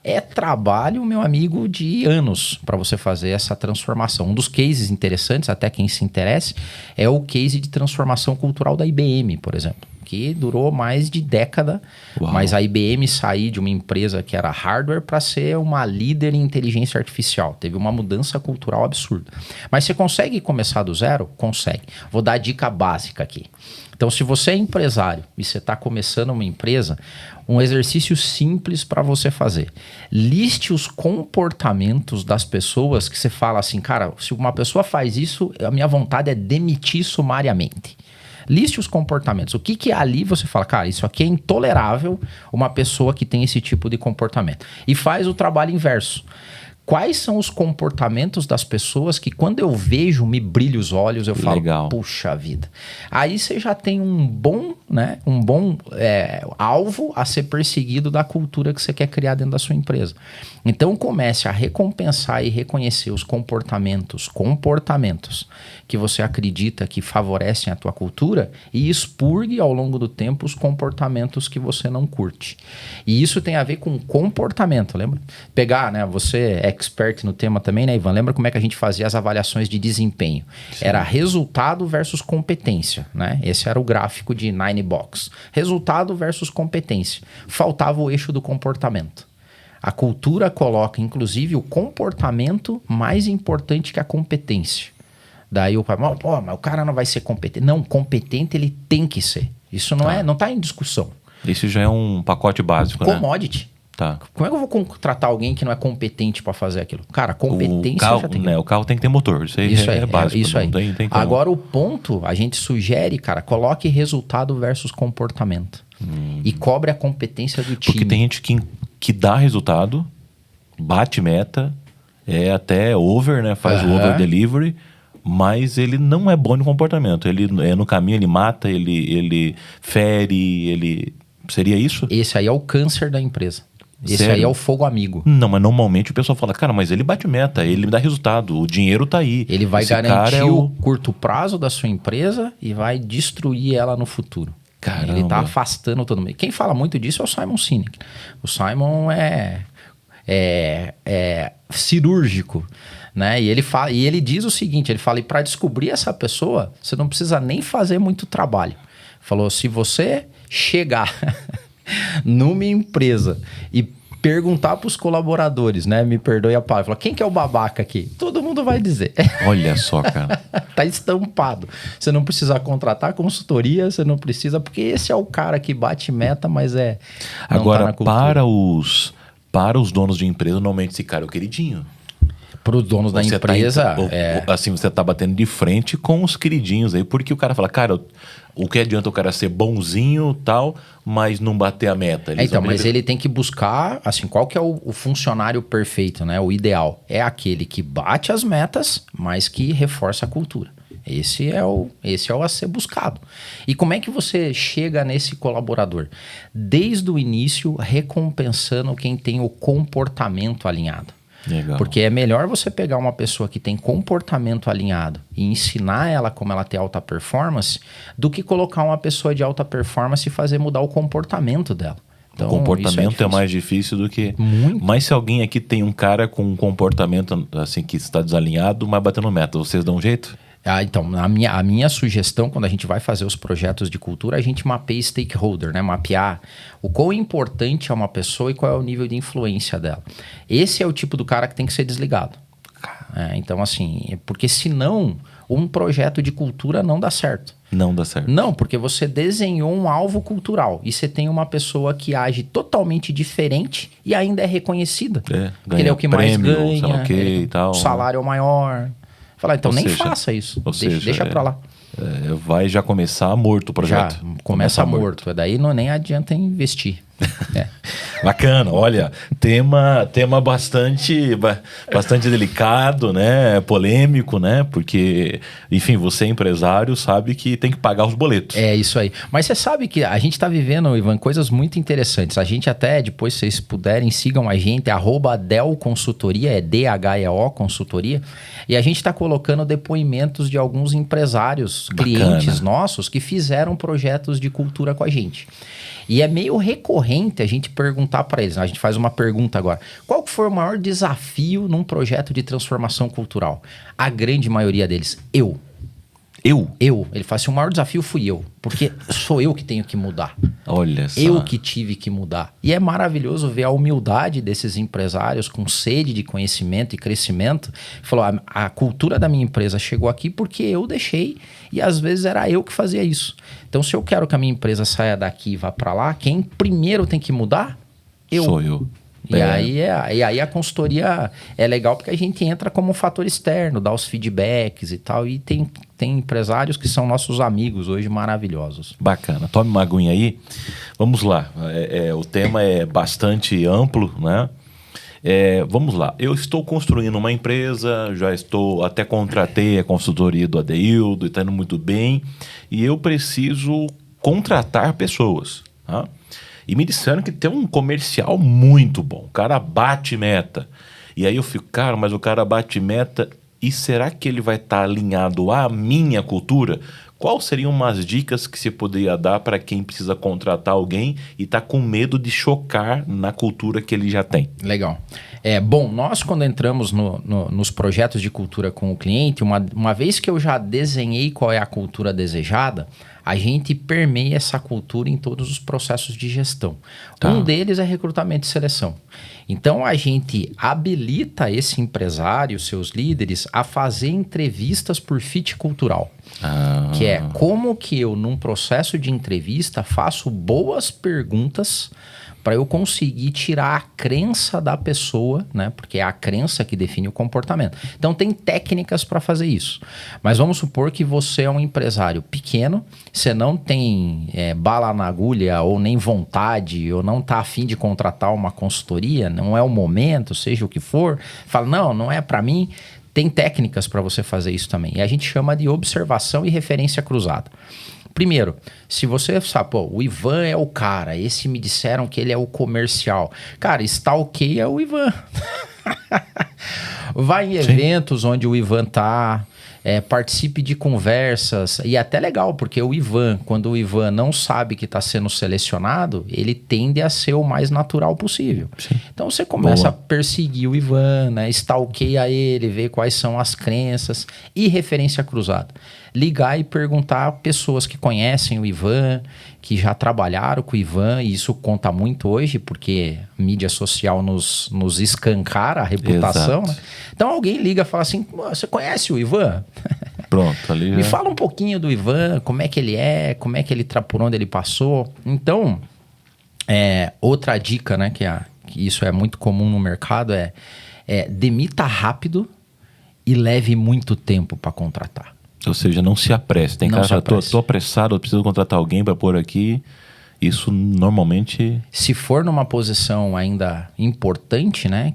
B: É trabalho, meu amigo, de anos para você fazer essa transformação. Um dos cases interessantes, até quem se interesse, é o case de transformação cultural da IBM, por exemplo. Que durou mais de década, mas a IBM sair de uma empresa que era hardware para ser uma líder em inteligência artificial. Teve uma mudança cultural absurda. Mas você consegue começar do zero? Consegue. Vou dar a dica básica aqui. Então, se você é empresário e você está começando uma empresa, um exercício simples para você fazer. Liste os comportamentos das pessoas que você fala assim, cara, se uma pessoa faz isso, a minha vontade é demitir sumariamente. Liste os comportamentos. O que ali você fala, cara, isso aqui é intolerável uma pessoa que tem esse tipo de comportamento. E faz o trabalho inverso. Quais são os comportamentos das pessoas que quando eu vejo me brilha os olhos, eu falo, puxa vida. Aí você já tem um bom alvo a ser perseguido da cultura que você quer criar dentro da sua empresa. Então comece a recompensar e reconhecer os comportamentos que você acredita que favorecem a tua cultura e expurgue ao longo do tempo os comportamentos que você não curte. E isso tem a ver com comportamento, lembra? Pegar, né? Você é expert no tema também, né, Ivan? Lembra como é que a gente fazia as avaliações de desempenho? Sim. Era resultado versus competência, né? Esse era o gráfico de Nine Box. Resultado versus competência. Faltava o eixo do comportamento. A cultura coloca, inclusive, o comportamento mais importante que a competência. Daí o cara, mas o cara não vai ser competente. Não, competente ele tem que ser. Isso não está em discussão.
A: Isso já é um pacote básico,
B: Commodity.
A: Né? Tá.
B: Como é que eu vou contratar alguém que não é competente para fazer aquilo? Cara, competência
A: já
B: tem que...
A: O carro tem que ter motor. Isso aí é básico.
B: Isso aí.
A: Tem
B: agora o ponto, a gente sugere, cara, coloque resultado versus comportamento. E cobre a competência do time.
A: Porque tem gente que dá resultado, bate meta, é até over, né? Faz o over delivery, mas ele não é bom no comportamento. Ele no caminho, ele mata, ele fere, ele... Seria isso?
B: Esse aí é o câncer da empresa. Esse
A: Sério?
B: aí é o fogo amigo.
A: Não, mas normalmente o pessoal fala, cara, mas ele bate meta, ele me dá resultado, o dinheiro tá aí.
B: Ele vai
A: Esse
B: garantir
A: cara é
B: o curto prazo da sua empresa e vai destruir ela no futuro.
A: Caramba.
B: Ele tá afastando todo mundo. Quem fala muito disso é o Simon Sinek. O Simon é cirúrgico, né? E ele diz o seguinte, ele fala, e para descobrir essa pessoa, você não precisa nem fazer muito trabalho. Falou, se você chegar numa empresa e perguntar para os colaboradores, né? Me perdoe a palavra. Falou, quem que é o babaca aqui? Todo mundo vai dizer.
A: Olha só, cara.
B: Tá estampado. Você não precisa contratar consultoria, você não precisa, porque esse é o cara que bate meta, mas não
A: Agora,
B: tá na cultura.
A: para os donos de empresa, normalmente esse cara é o queridinho.
B: Para os donos da
A: Você
B: empresa,
A: assim, você tá batendo de frente com os queridinhos aí, porque o cara fala, cara, o que adianta o cara ser bonzinho e tal, mas não bater a meta?
B: então, mas ele tem que buscar, assim, qual que é o funcionário perfeito, né? O ideal é aquele que bate as metas, mas que reforça a cultura. Esse é o a ser buscado. E como é que você chega nesse colaborador? Desde o início, recompensando quem tem o comportamento alinhado.
A: Legal.
B: Porque é melhor você pegar uma pessoa que tem comportamento alinhado e ensinar ela como ela tem alta performance do que colocar uma pessoa de alta performance e fazer mudar o comportamento dela. Então,
A: o comportamento
B: isso
A: é mais difícil do que...
B: Muito.
A: Mas se alguém aqui tem um cara com um comportamento assim que está desalinhado, mas batendo meta, vocês dão um jeito?
B: Então, a minha sugestão, quando a gente vai fazer os projetos de cultura, a gente mapeia stakeholder, né? Mapear o quão importante é uma pessoa e qual é o nível de influência dela. Esse é o tipo do cara que tem que ser desligado. Então, assim, porque senão um projeto de cultura não dá certo.
A: Não dá certo.
B: Não, porque você desenhou um alvo cultural e você tem uma pessoa que age totalmente diferente e ainda é reconhecida. Porque ele é o que mais ganha,
A: sei lá o quê e tal,
B: o salário é o maior. Falar, então
A: Ou
B: nem
A: seja,
B: faça isso.
A: ou
B: Deixa pra lá.
A: Vai já começar morto o projeto.
B: Já, começa morto. Daí nem adianta investir.
A: Bacana, olha, tema bastante delicado, né? Polêmico, né? Porque, enfim, você é empresário, sabe que tem que pagar os boletos.
B: É isso aí. Mas você sabe que a gente tá vivendo, Ivan, coisas muito interessantes. A gente até, depois, se vocês puderem, sigam a gente, @Del Consultoria, é DHEO Consultoria. E a gente tá colocando depoimentos de alguns empresários, clientes nossos, que fizeram projetos de cultura com a gente. E é meio recorrente a gente perguntar para eles. A gente faz uma pergunta agora. Qual foi o maior desafio num projeto de transformação cultural? A grande maioria deles, eu. Ele fala assim, o maior desafio fui eu. Porque sou eu que tenho que mudar.
A: Olha só.
B: Eu que tive que mudar. E é maravilhoso ver a humildade desses empresários com sede de conhecimento e crescimento. Falou, a cultura da minha empresa chegou aqui porque eu deixei e às vezes era eu que fazia isso. Então, se eu quero que a minha empresa saia daqui e vá para lá, quem primeiro tem que mudar?
A: Sou eu.
B: E aí a consultoria é legal porque a gente entra como um fator externo, dá os feedbacks e tal. E tem empresários que são nossos amigos hoje maravilhosos.
A: Bacana. Tome uma aguinha aí. Vamos lá. O tema é bastante amplo, né? Vamos lá. Eu estou construindo uma empresa, até contratei a consultoria do Adeildo, está indo muito bem. E eu preciso contratar pessoas, tá? E me disseram que tem um comercial muito bom. O cara bate meta. E aí eu fico, cara, mas o cara bate meta e será que ele vai estar alinhado à minha cultura? Quais seriam umas dicas que você poderia dar para quem precisa contratar alguém e está com medo de chocar na cultura que ele já tem?
B: Legal. Bom, nós quando entramos nos projetos de cultura com o cliente, uma vez que eu já desenhei qual é a cultura desejada, a gente permeia essa cultura em todos os processos de gestão. Tá. Um deles é recrutamento e seleção. Então, a gente habilita esse empresário, seus líderes, a fazer entrevistas por fit cultural. Que é como que eu, num processo de entrevista, faço boas perguntas para eu conseguir tirar a crença da pessoa, né? Porque é a crença que define o comportamento. Então, tem técnicas para fazer isso. Mas vamos supor que você é um empresário pequeno, você não tem bala na agulha ou nem vontade, ou não está afim de contratar uma consultoria, não é o momento, seja o que for. Fala, não é para mim. Tem técnicas para você fazer isso também. E a gente chama de observação e referência cruzada. Primeiro, se você sabe, pô, o Ivan é o cara, esse me disseram que ele é o comercial. Cara, stalkeia o Ivan. Vai em eventos onde o Ivan tá, participe de conversas. E é até legal, porque o Ivan, quando o Ivan não sabe que está sendo selecionado, ele tende a ser o mais natural possível.
A: Sim.
B: Então você começa a perseguir o Ivan, né? Stalkeia ele, ver quais são as crenças e referência cruzada. Ligar e perguntar a pessoas que conhecem o Ivan, que já trabalharam com o Ivan, e isso conta muito hoje, porque a mídia social nos escancara a reputação, né? Então alguém liga e fala assim, você conhece o Ivan?
A: Pronto, ali
B: Me fala um pouquinho do Ivan, como é que ele é, como é que ele por onde ele passou. Então, outra dica, né, que isso é muito comum no mercado, demita rápido e leve muito tempo para contratar.
A: Ou seja, não se apresse. Tem cara que tô apressado, eu preciso contratar alguém para pôr aqui. Isso normalmente...
B: Se for numa posição ainda importante, né?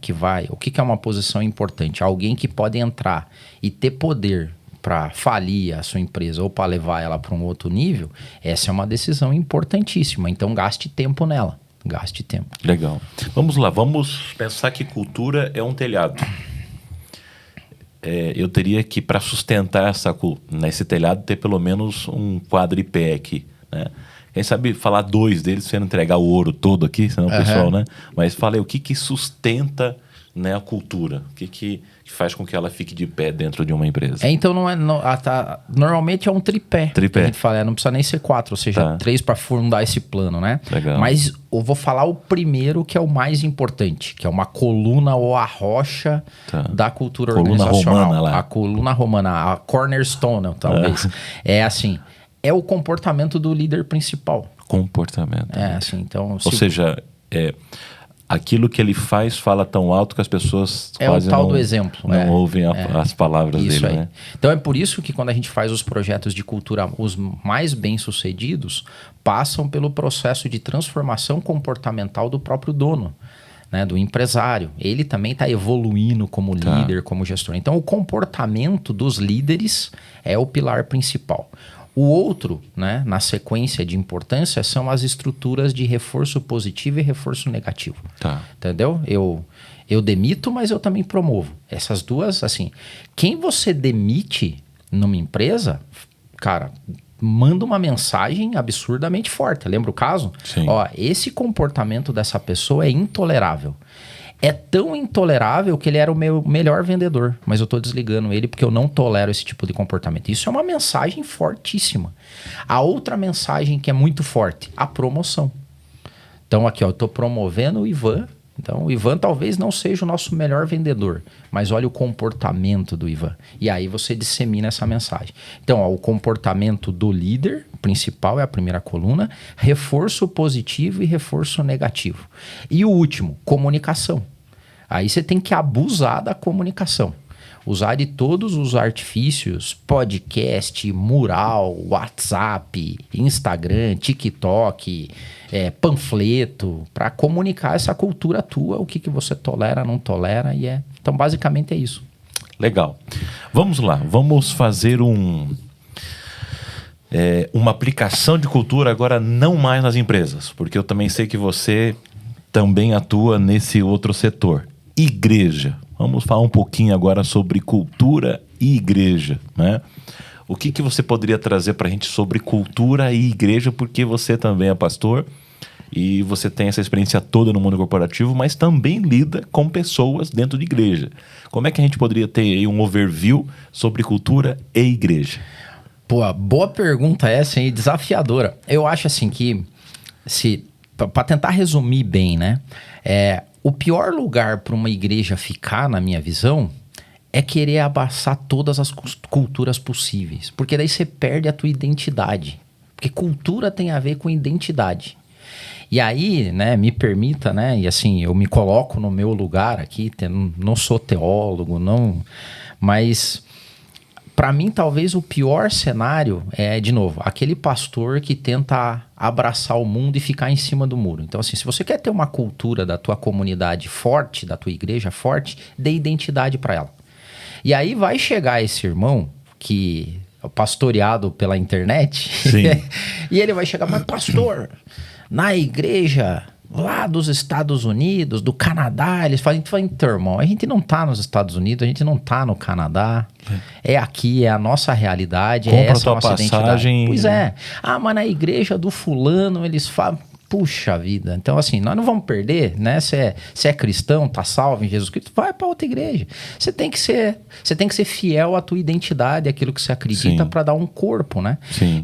B: O que é uma posição importante? Alguém que pode entrar e ter poder para falir a sua empresa ou para levar ela para um outro nível, essa é uma decisão importantíssima. Então gaste tempo nela. Gaste tempo.
A: Legal. Vamos lá, vamos pensar que cultura é um telhado. Eu teria que, para sustentar nesse telhado, ter pelo menos um quadripé aqui, né? Quem sabe falar 2 deles, você não entregar o ouro todo aqui, senão o pessoal, né? Mas fala aí, o que sustenta, né, a cultura? O que faz com que ela fique de pé dentro de uma empresa?
B: Então, normalmente é um tripé. Que a gente fala, não precisa nem ser 4, ou seja, 3 para fundar esse plano, né?
A: Legal.
B: Mas eu vou falar o primeiro, que é o mais importante, que é uma coluna ou a rocha da cultura organizacional.
A: Romana lá.
B: A coluna romana, a cornerstone, talvez. É assim, é o comportamento do líder principal.
A: Comportamento.
B: Assim, então...
A: Ou seja, aquilo que ele fala tão alto que as pessoas quase
B: o tal do exemplo.
A: Não ouvem as palavras
B: isso
A: dele,
B: aí.
A: né?
B: Então é por isso que quando a gente faz os projetos de cultura, os mais bem-sucedidos passam pelo processo de transformação comportamental do próprio dono, né, do empresário. Ele também está evoluindo como líder, como gestor. Então o comportamento dos líderes é o pilar principal. O outro, né, na sequência de importância, são as estruturas de reforço positivo e reforço negativo. Entendeu? Eu demito, mas eu também promovo. Essas duas, assim, quem você demite numa empresa, cara, manda uma mensagem absurdamente forte. Lembra o caso?
A: Sim.
B: Ó, esse comportamento dessa pessoa é intolerável. É tão intolerável que ele era o meu melhor vendedor, mas eu tô desligando ele porque eu não tolero esse tipo de comportamento. Isso é uma mensagem fortíssima. A outra mensagem que é muito forte, a promoção. Então aqui, ó, eu tô promovendo o Ivan. Então o Ivan talvez não seja o nosso melhor vendedor, mas olha o comportamento do Ivan. E aí você dissemina essa mensagem. Então, ó, o comportamento do líder principal é a primeira coluna, reforço positivo e reforço negativo. E o último, comunicação. Aí você tem que abusar da comunicação. Usar de todos os artifícios, podcast, mural, WhatsApp, Instagram, TikTok, panfleto, para comunicar essa cultura tua, o que você tolera, não tolera. Então, basicamente é isso.
A: Legal. Vamos lá, vamos fazer uma aplicação de cultura agora não mais nas empresas, porque eu também sei que você também atua nesse outro setor. Igreja. Vamos falar um pouquinho agora sobre cultura e igreja, né? O que você poderia trazer para a gente sobre cultura e igreja, porque você também é pastor e você tem essa experiência toda no mundo corporativo, mas também lida com pessoas dentro de igreja. Como é que a gente poderia ter aí um overview sobre cultura e igreja?
B: Pô, boa pergunta essa, hein? Desafiadora. Eu acho assim que, para tentar resumir bem, né? O pior lugar para uma igreja ficar, na minha visão, é querer abraçar todas as culturas possíveis. Porque daí você perde a tua identidade. Porque cultura tem a ver com identidade. E aí, né, me permita, né? E assim, eu me coloco no meu lugar aqui, não sou teólogo, não... Mas... Para mim, talvez o pior cenário é, de novo, aquele pastor que tenta abraçar o mundo e ficar em cima do muro. Então, assim, se você quer ter uma cultura da tua comunidade forte, da tua igreja forte, dê identidade para ela. E aí vai chegar esse irmão que pastoreado pela internet.
A: Sim.
B: E ele vai chegar, mas pastor, na igreja lá dos Estados Unidos, do Canadá, eles falam, então, irmão, a gente não tá nos Estados Unidos, a gente não tá no Canadá, é aqui, é a nossa realidade,
A: Compra
B: é essa a
A: tua
B: nossa
A: passagem.
B: identidade. Pois é. Ah, mas na igreja do fulano, eles falam, puxa vida. Então, assim, nós não vamos perder, né? Se é cristão, tá salvo em Jesus Cristo, vai para outra igreja. Você tem que ser fiel à tua identidade, àquilo que você acredita, para dar um corpo, né?
A: Sim.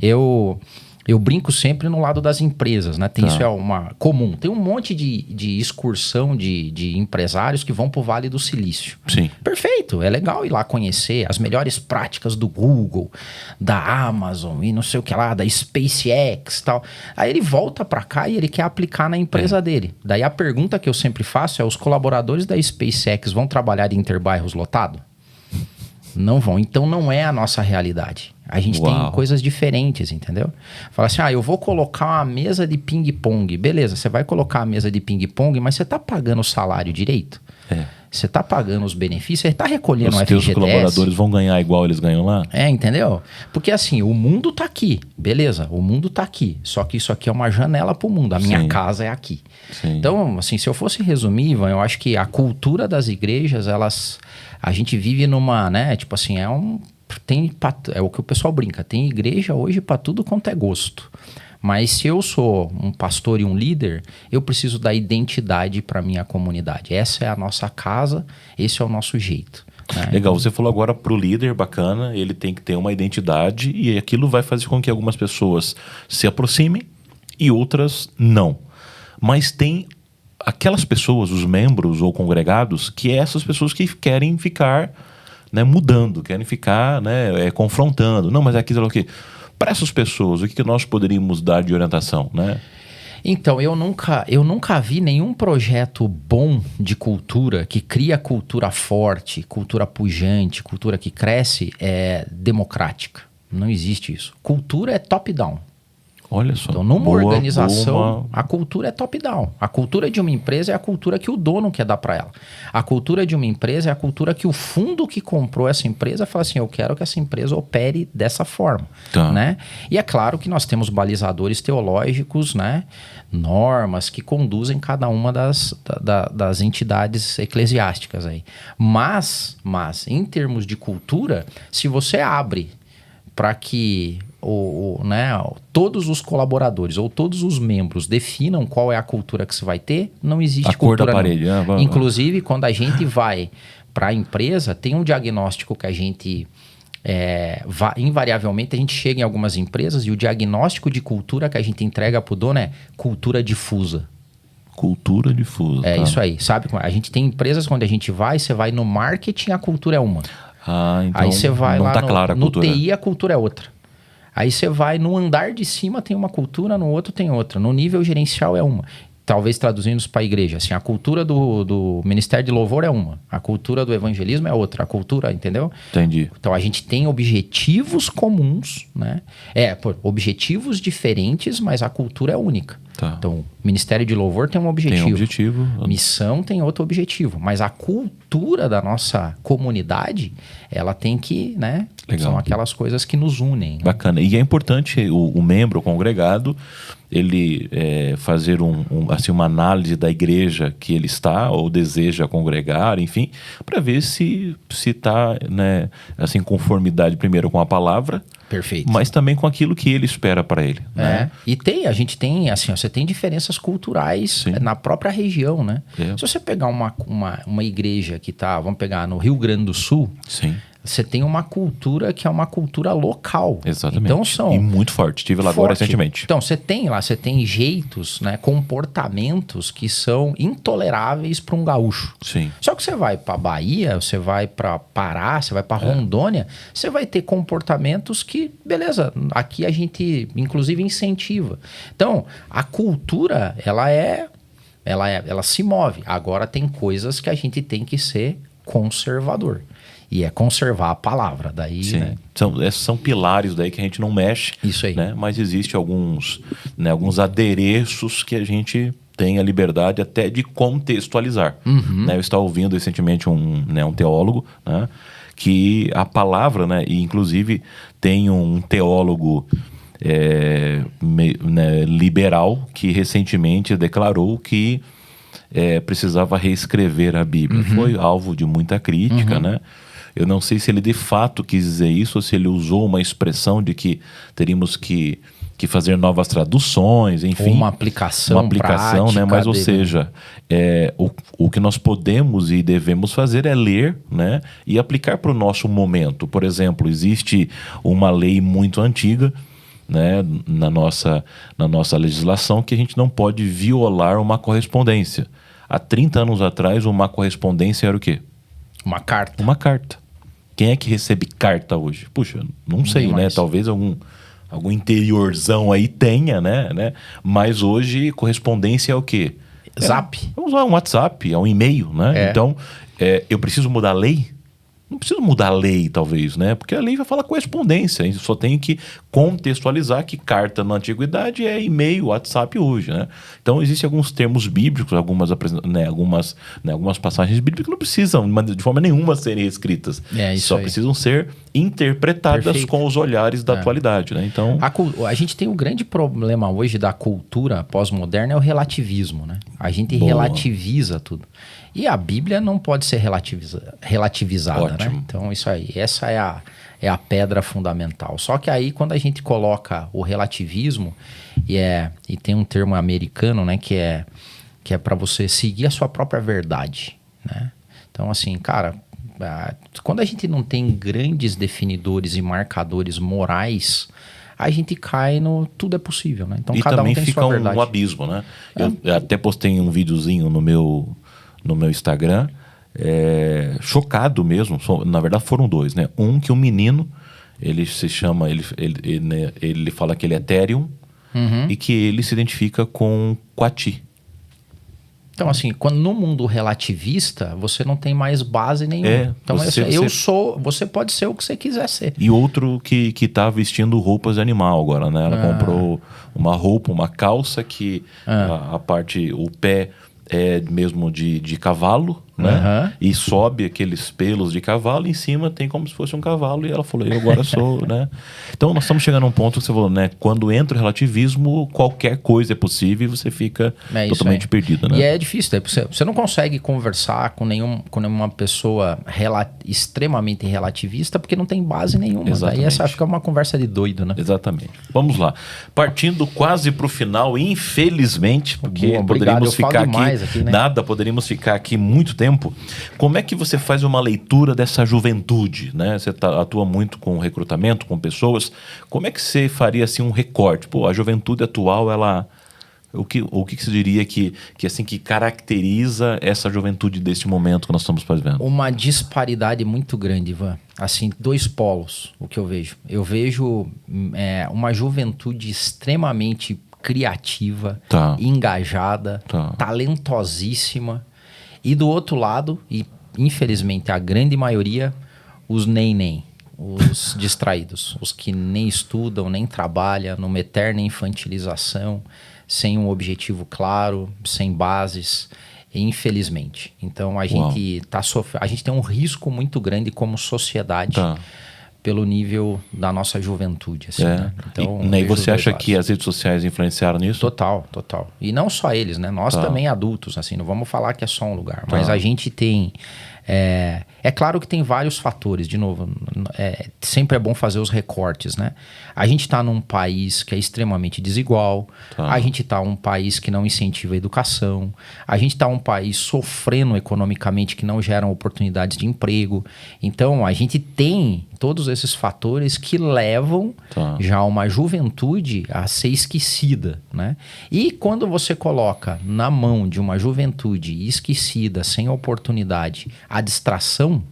B: Eu brinco sempre no lado das empresas, né? Isso é uma comum. Tem um monte de excursão de empresários que vão pro Vale do Silício.
A: Sim.
B: Perfeito, é legal ir lá conhecer as melhores práticas do Google, da Amazon e não sei o que lá, da SpaceX e tal. Aí ele volta pra cá e ele quer aplicar na empresa dele. Daí a pergunta que eu sempre faço é, os colaboradores da SpaceX vão trabalhar em interbairros lotado? Não vão. Então não é a nossa realidade. A gente tem coisas diferentes, entendeu? Fala assim, eu vou colocar uma mesa de ping-pong. Beleza, você vai colocar a mesa de ping-pong, mas você tá pagando o salário direito? Você tá pagando os benefícios? Você tá recolhendo o FGTS?
A: Os colaboradores vão ganhar igual eles ganham lá?
B: Entendeu? Porque assim, o mundo tá aqui, beleza? O mundo tá aqui. Só que isso aqui é uma janela pro mundo. A minha casa é aqui. Sim. Então, assim, se eu fosse resumir, Ivan, eu acho que a cultura das igrejas, a gente vive numa, né? Tipo assim, é o que o pessoal brinca. Tem igreja hoje para tudo quanto é gosto. Mas se eu sou um pastor e um líder, eu preciso dar identidade para minha comunidade. Essa é a nossa casa, esse é o nosso jeito. Né?
A: Legal, você falou agora pro líder, bacana, ele tem que ter uma identidade e aquilo vai fazer com que algumas pessoas se aproximem e outras não. Mas tem aquelas pessoas, os membros ou congregados, que é essas pessoas que querem ficar, né, mudando, querem ficar, né, confrontando. Não, mas aqui, sei lá o quê. Para essas pessoas, o que nós poderíamos dar de orientação, né?
B: Então, eu nunca vi nenhum projeto bom de cultura, que cria cultura forte, cultura pujante, cultura que cresce, democrática. Não existe isso. Cultura é top-down.
A: Olha só.
B: Então, numa organização, a cultura é top-down. A cultura de uma empresa é a cultura que o dono quer dar para ela. A cultura de uma empresa é a cultura que o fundo que comprou essa empresa fala assim, eu quero que essa empresa opere dessa forma. Né? E é claro que nós temos balizadores teológicos, né? Normas que conduzem cada uma das entidades eclesiásticas aí. Mas, em termos de cultura, se você abre para que todos os colaboradores ou todos os membros definam qual é a cultura que você vai ter, não existe
A: a
B: cultura.
A: Cor da parede.
B: Inclusive, quando a gente vai para a empresa, tem um diagnóstico que a gente... invariavelmente a gente chega em algumas empresas e o diagnóstico de cultura que a gente entrega para o dono é cultura difusa.
A: Cultura difusa.
B: Isso aí. Sabe? A gente tem empresas quando a gente vai, você vai no marketing, a cultura é uma.
A: Então
B: aí você vai
A: não
B: lá
A: tá clara a
B: no
A: cultura.
B: TI, a cultura é outra. Aí você vai no andar de cima, tem uma cultura, no outro tem outra. No nível gerencial é uma. Talvez traduzindo para a igreja, assim, a cultura do Ministério de Louvor é uma, a cultura do evangelismo é outra, a cultura, entendeu?
A: Entendi.
B: Então a gente tem objetivos comuns, né? Objetivos diferentes, mas a cultura é única. Então, o Ministério de Louvor tem um objetivo.
A: Tem um objetivo.
B: Missão tem outro objetivo. Mas a cultura da nossa comunidade, ela tem que, né?
A: Legal.
B: São aquelas coisas que nos unem.
A: Bacana. E é importante o membro, o congregado, ele fazer uma análise da igreja que ele está ou deseja congregar, enfim, para ver se está, né, assim, em conformidade primeiro com a palavra.
B: Perfeito.
A: Mas também com aquilo que ele espera para ele. Né?
B: E a gente tem, assim, você tem diferenças culturais na própria região, né? Se você pegar uma igreja que tá, vamos pegar no Rio Grande do Sul, você tem uma cultura que é uma cultura local.
A: Exatamente.
B: Então
A: e muito forte. Estive lá agora recentemente.
B: Então, você tem jeitos, né, comportamentos que são intoleráveis para um gaúcho.
A: Sim.
B: Só que você vai para Bahia, você vai para Pará, você vai para Rondônia, você vai ter comportamentos que, beleza, aqui a gente inclusive incentiva. Então, a cultura, ela se move. Agora tem coisas que a gente tem que ser conservador. E é conservar a palavra. Daí,
A: sim.
B: Né?
A: São pilares daí que a gente não mexe.
B: Isso aí.
A: Né? Mas existe alguns adereços que a gente tem a liberdade até de contextualizar. Né? Eu estava ouvindo recentemente um teólogo, né, que a palavra, né, e inclusive tem um teólogo liberal que recentemente declarou que precisava reescrever a Bíblia. Foi alvo de muita crítica, né? Eu não sei se ele de fato quis dizer isso ou se ele usou uma expressão de que teríamos que fazer novas traduções, enfim.
B: Ou uma aplicação
A: prática, né? Mas, ou seja, o que nós podemos e devemos fazer é ler, né? E aplicar para o nosso momento. Por exemplo, existe uma lei muito antiga, né, na nossa legislação, que a gente não pode violar uma correspondência. Há 30 anos atrás, uma correspondência era o quê?
B: Uma carta.
A: Uma carta. Quem é que recebe carta hoje? Puxa, não sei, né? Talvez algum interiorzão aí tenha, né? Mas hoje, correspondência é o quê?
B: Zap.
A: Vamos usar um WhatsApp, é um e-mail, né? Então, eu preciso mudar a lei? Não preciso mudar a lei, talvez, né? Porque a lei vai falar correspondência. A gente só tem que contextualizar que carta na antiguidade é e-mail, WhatsApp hoje, né? Então, existem alguns termos bíblicos, algumas passagens bíblicas que não precisam, de forma nenhuma, serem escritas. Só precisam ser interpretadas com os olhares da atualidade, né? Então,
B: a gente tem um grande problema hoje da cultura pós-moderna, é o relativismo, né? A gente relativiza tudo. E a Bíblia não pode ser relativizada, né? Então, isso aí, essa é a pedra fundamental. Só que aí, quando a gente coloca o relativismo, e tem um termo americano, né, que é para você seguir a sua própria verdade, né? Então, assim, cara, quando a gente não tem grandes definidores e marcadores morais, a gente cai no tudo é possível, né? Então, cada um tem sua verdade. E também fica um
A: abismo, né? Eu até postei um videozinho no meu Instagram, chocado mesmo. Na verdade foram dois, né? Um que um menino, ele se chama, ele fala que ele é Ethereum, e que ele se identifica com Quati.
B: Então, assim, quando no mundo relativista, você não tem mais base nenhuma. Então, você pode ser o que você quiser ser.
A: E outro que tá vestindo roupas de animal agora, né? Ela comprou uma roupa, uma calça que a parte, o pé é mesmo de cavalo, né? E sobe aqueles pelos de cavalo, e em cima tem como se fosse um cavalo, e ela falou, eu agora sou, né? Então nós estamos chegando a um ponto que você falou, né? Quando entra o relativismo, qualquer coisa é possível e você fica totalmente perdido, né?
B: E é difícil, você não consegue conversar com nenhuma pessoa extremamente relativista, porque não tem base nenhuma.
A: Exatamente.
B: Daí essa fica uma conversa de doido, né?
A: Exatamente. Vamos lá. Partindo quase para o final, infelizmente, porque poderíamos ficar aqui, né? Poderíamos ficar aqui muito tempo. Como é que você faz uma leitura dessa juventude, né? Você atua muito com recrutamento, com pessoas. Como é que você faria assim um recorte? Pô, a juventude atual, o que você diria que caracteriza essa juventude deste momento que nós estamos vivendo?
B: Uma disparidade muito grande, Ivan. Assim, dois polos, o que eu vejo. Eu vejo uma juventude extremamente criativa, engajada, talentosíssima. E do outro lado, e infelizmente a grande maioria, os nem, os distraídos, os que nem estudam, nem trabalham, numa eterna infantilização, sem um objetivo claro, sem bases, infelizmente. Então a gente a gente tem um risco muito grande como sociedade pelo nível da nossa juventude. Assim, né? Então,
A: e você acha que as redes sociais influenciaram nisso?
B: Total. E não só eles, né? Nós também adultos, assim, não vamos falar que é só um lugar. Mas a gente tem... É claro que tem vários fatores, de novo, sempre é bom fazer os recortes, né? A gente está num país que é extremamente desigual, a gente está num país que não incentiva a educação, a gente está num país sofrendo economicamente, que não geram oportunidades de emprego. Então, a gente tem todos esses fatores que levam já uma juventude a ser esquecida, né? E quando você coloca na mão de uma juventude esquecida, sem oportunidade, a distração,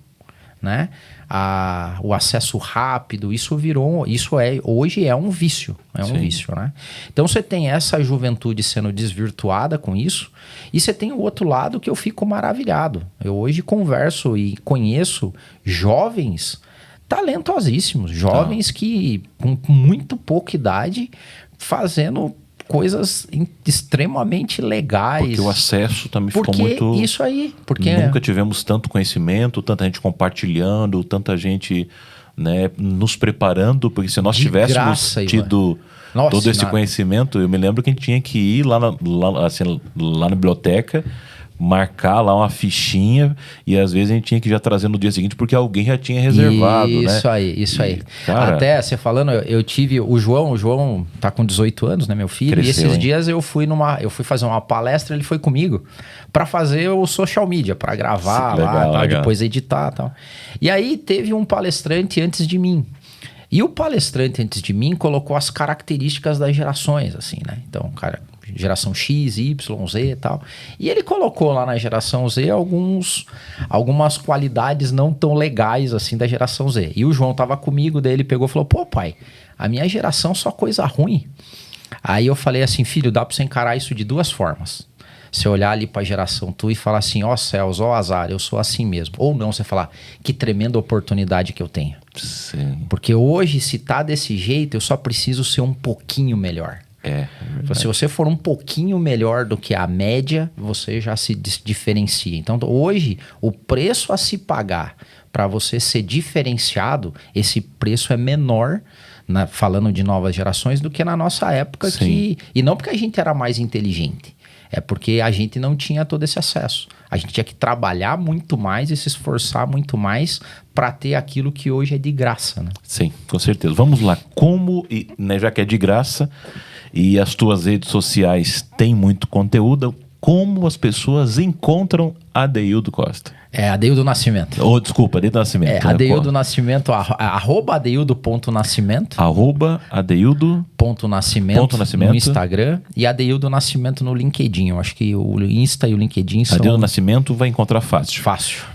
B: né? O acesso rápido, hoje é um vício, né? Então você tem essa juventude sendo desvirtuada com isso, e você tem o outro lado que eu fico maravilhado. Eu hoje converso e conheço jovens talentosíssimos, jovens que com muito pouca idade fazendo coisas extremamente legais.
A: Porque o acesso também ficou muito...
B: Isso aí. Porque
A: nunca tivemos tanto conhecimento, tanta gente compartilhando, tanta gente, né, nos preparando, porque se nós tivéssemos tido todo esse conhecimento, eu me lembro que a gente tinha que ir lá na biblioteca, marcar lá uma fichinha e às vezes a gente tinha que já trazer no dia seguinte porque alguém já tinha reservado,
B: isso
A: né?
B: Isso aí.
A: Cara,
B: até você falando, eu tive o João tá com 18 anos, né, meu filho?
A: Cresceu,
B: e esses
A: hein?
B: dias eu fui fazer uma palestra, ele foi comigo para fazer o social media, para gravar lá, depois editar e tal. E aí teve um palestrante antes de mim. E o palestrante antes de mim colocou as características das gerações, assim, né? Então, cara, geração X, Y, Z e tal. E ele colocou lá na geração Z algumas qualidades não tão legais assim da geração Z. E o João tava comigo, daí ele pegou e falou: pô, pai, a minha geração só coisa ruim. Aí eu falei assim: filho, dá pra você encarar isso de duas formas. Você olhar ali pra geração tu e falar assim: ó céus, ó azar, eu sou assim mesmo. Ou não, você falar: que tremenda oportunidade que eu tenho.
A: Sim.
B: Porque hoje, se tá desse jeito, eu só preciso ser um pouquinho melhor. Se você for um pouquinho melhor do que a média, você já se diferencia. Então, hoje, o preço a se pagar para você ser diferenciado, esse preço é menor, falando de novas gerações, do que na nossa época. E não porque a gente era mais inteligente, é porque a gente não tinha todo esse acesso. A gente tinha que trabalhar muito mais e se esforçar muito mais para ter aquilo que hoje é de graça, né?
A: Sim, com certeza. Vamos lá. Como, né, já que é de graça... e as tuas redes sociais têm muito conteúdo, como as pessoas encontram Adeildo Costa?
B: Adeildo Nascimento.
A: Desculpa, Adeildo Nascimento.
B: Adeildo Nascimento, @ Adeildo.nascimento.
A: @Adeildo.nascimento
B: no Instagram e Adeildo Nascimento no LinkedIn. Eu acho que o Insta e o LinkedIn são...
A: Adeildo Nascimento vai encontrar fácil.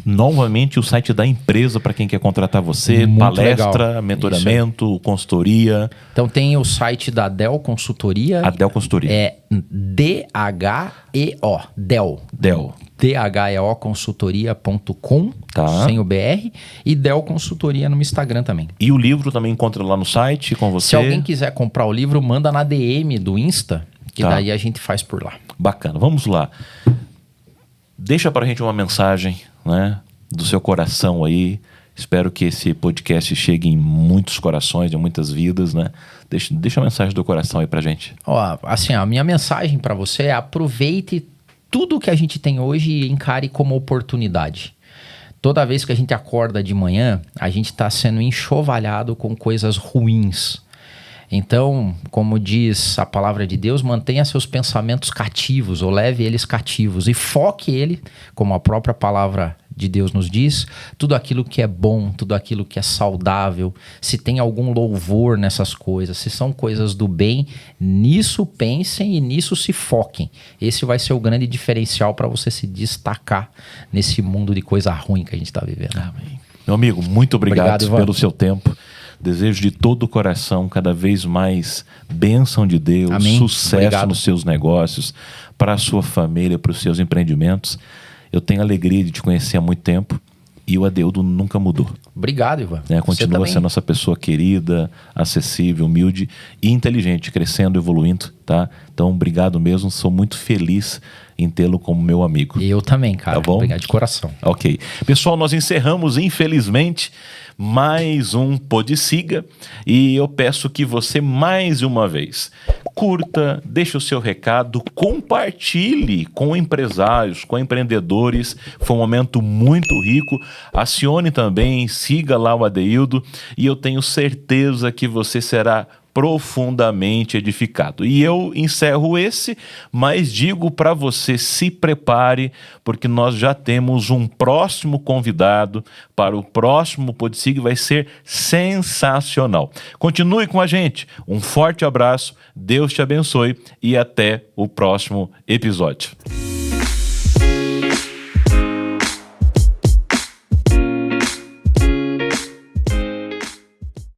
A: Novamente, o site da empresa para quem quer contratar você, muito palestra, legal. Mentoramento, consultoria.
B: Então tem o site da Del Consultoria.
A: A Del Consultoria.
B: É DHEO. Del. DHEOconsultoria.com, sem o BR, e Del Consultoria no Instagram também.
A: E o livro também encontra lá no site com você?
B: Se alguém quiser comprar o livro, manda na DM do Insta, que daí a gente faz por lá.
A: Bacana, vamos lá. Deixa pra gente uma mensagem, né, do seu coração aí. Espero que esse podcast chegue em muitos corações, em muitas vidas, né? Deixa a mensagem do coração aí pra gente.
B: Assim, a minha mensagem pra você é: aproveite tudo que a gente tem hoje e encare como oportunidade. Toda vez que a gente acorda de manhã, a gente está sendo enxovalhado com coisas ruins. Então, como diz a palavra de Deus, mantenha seus pensamentos cativos, ou leve eles cativos, e foque ele, como a própria palavra de Deus nos diz, tudo aquilo que é bom, tudo aquilo que é saudável, se tem algum louvor nessas coisas, se são coisas do bem, nisso pensem e nisso se foquem. Esse vai ser o grande diferencial para você se destacar nesse mundo de coisa ruim que a gente está vivendo.
A: Amém. Meu amigo, muito obrigado pelo seu tempo. Desejo de todo o coração cada vez mais bênção de Deus, Amém. Sucesso nos seus negócios, para a sua família, para os seus empreendimentos. Eu tenho a alegria de te conhecer há muito tempo e o Adeildo nunca mudou.
B: Obrigado, Ivan.
A: Continua sendo nossa pessoa querida, acessível, humilde e inteligente, crescendo, evoluindo, tá? Então, obrigado mesmo. Sou muito feliz em tê-lo como meu amigo.
B: Eu também, cara.
A: Tá bom?
B: Obrigado de coração.
A: Ok. Pessoal, nós encerramos, infelizmente, mais um Podsiga e eu peço que você, mais uma vez, curta, deixe o seu recado, compartilhe com empresários, com empreendedores. Foi um momento muito rico. Acione também, siga lá o Adeildo e eu tenho certeza que você será profundamente edificado. E eu encerro esse, mas digo para você, se prepare, porque nós já temos um próximo convidado para o próximo Podsiga, vai ser sensacional. Continue com a gente. Um forte abraço, Deus te abençoe e até o próximo episódio.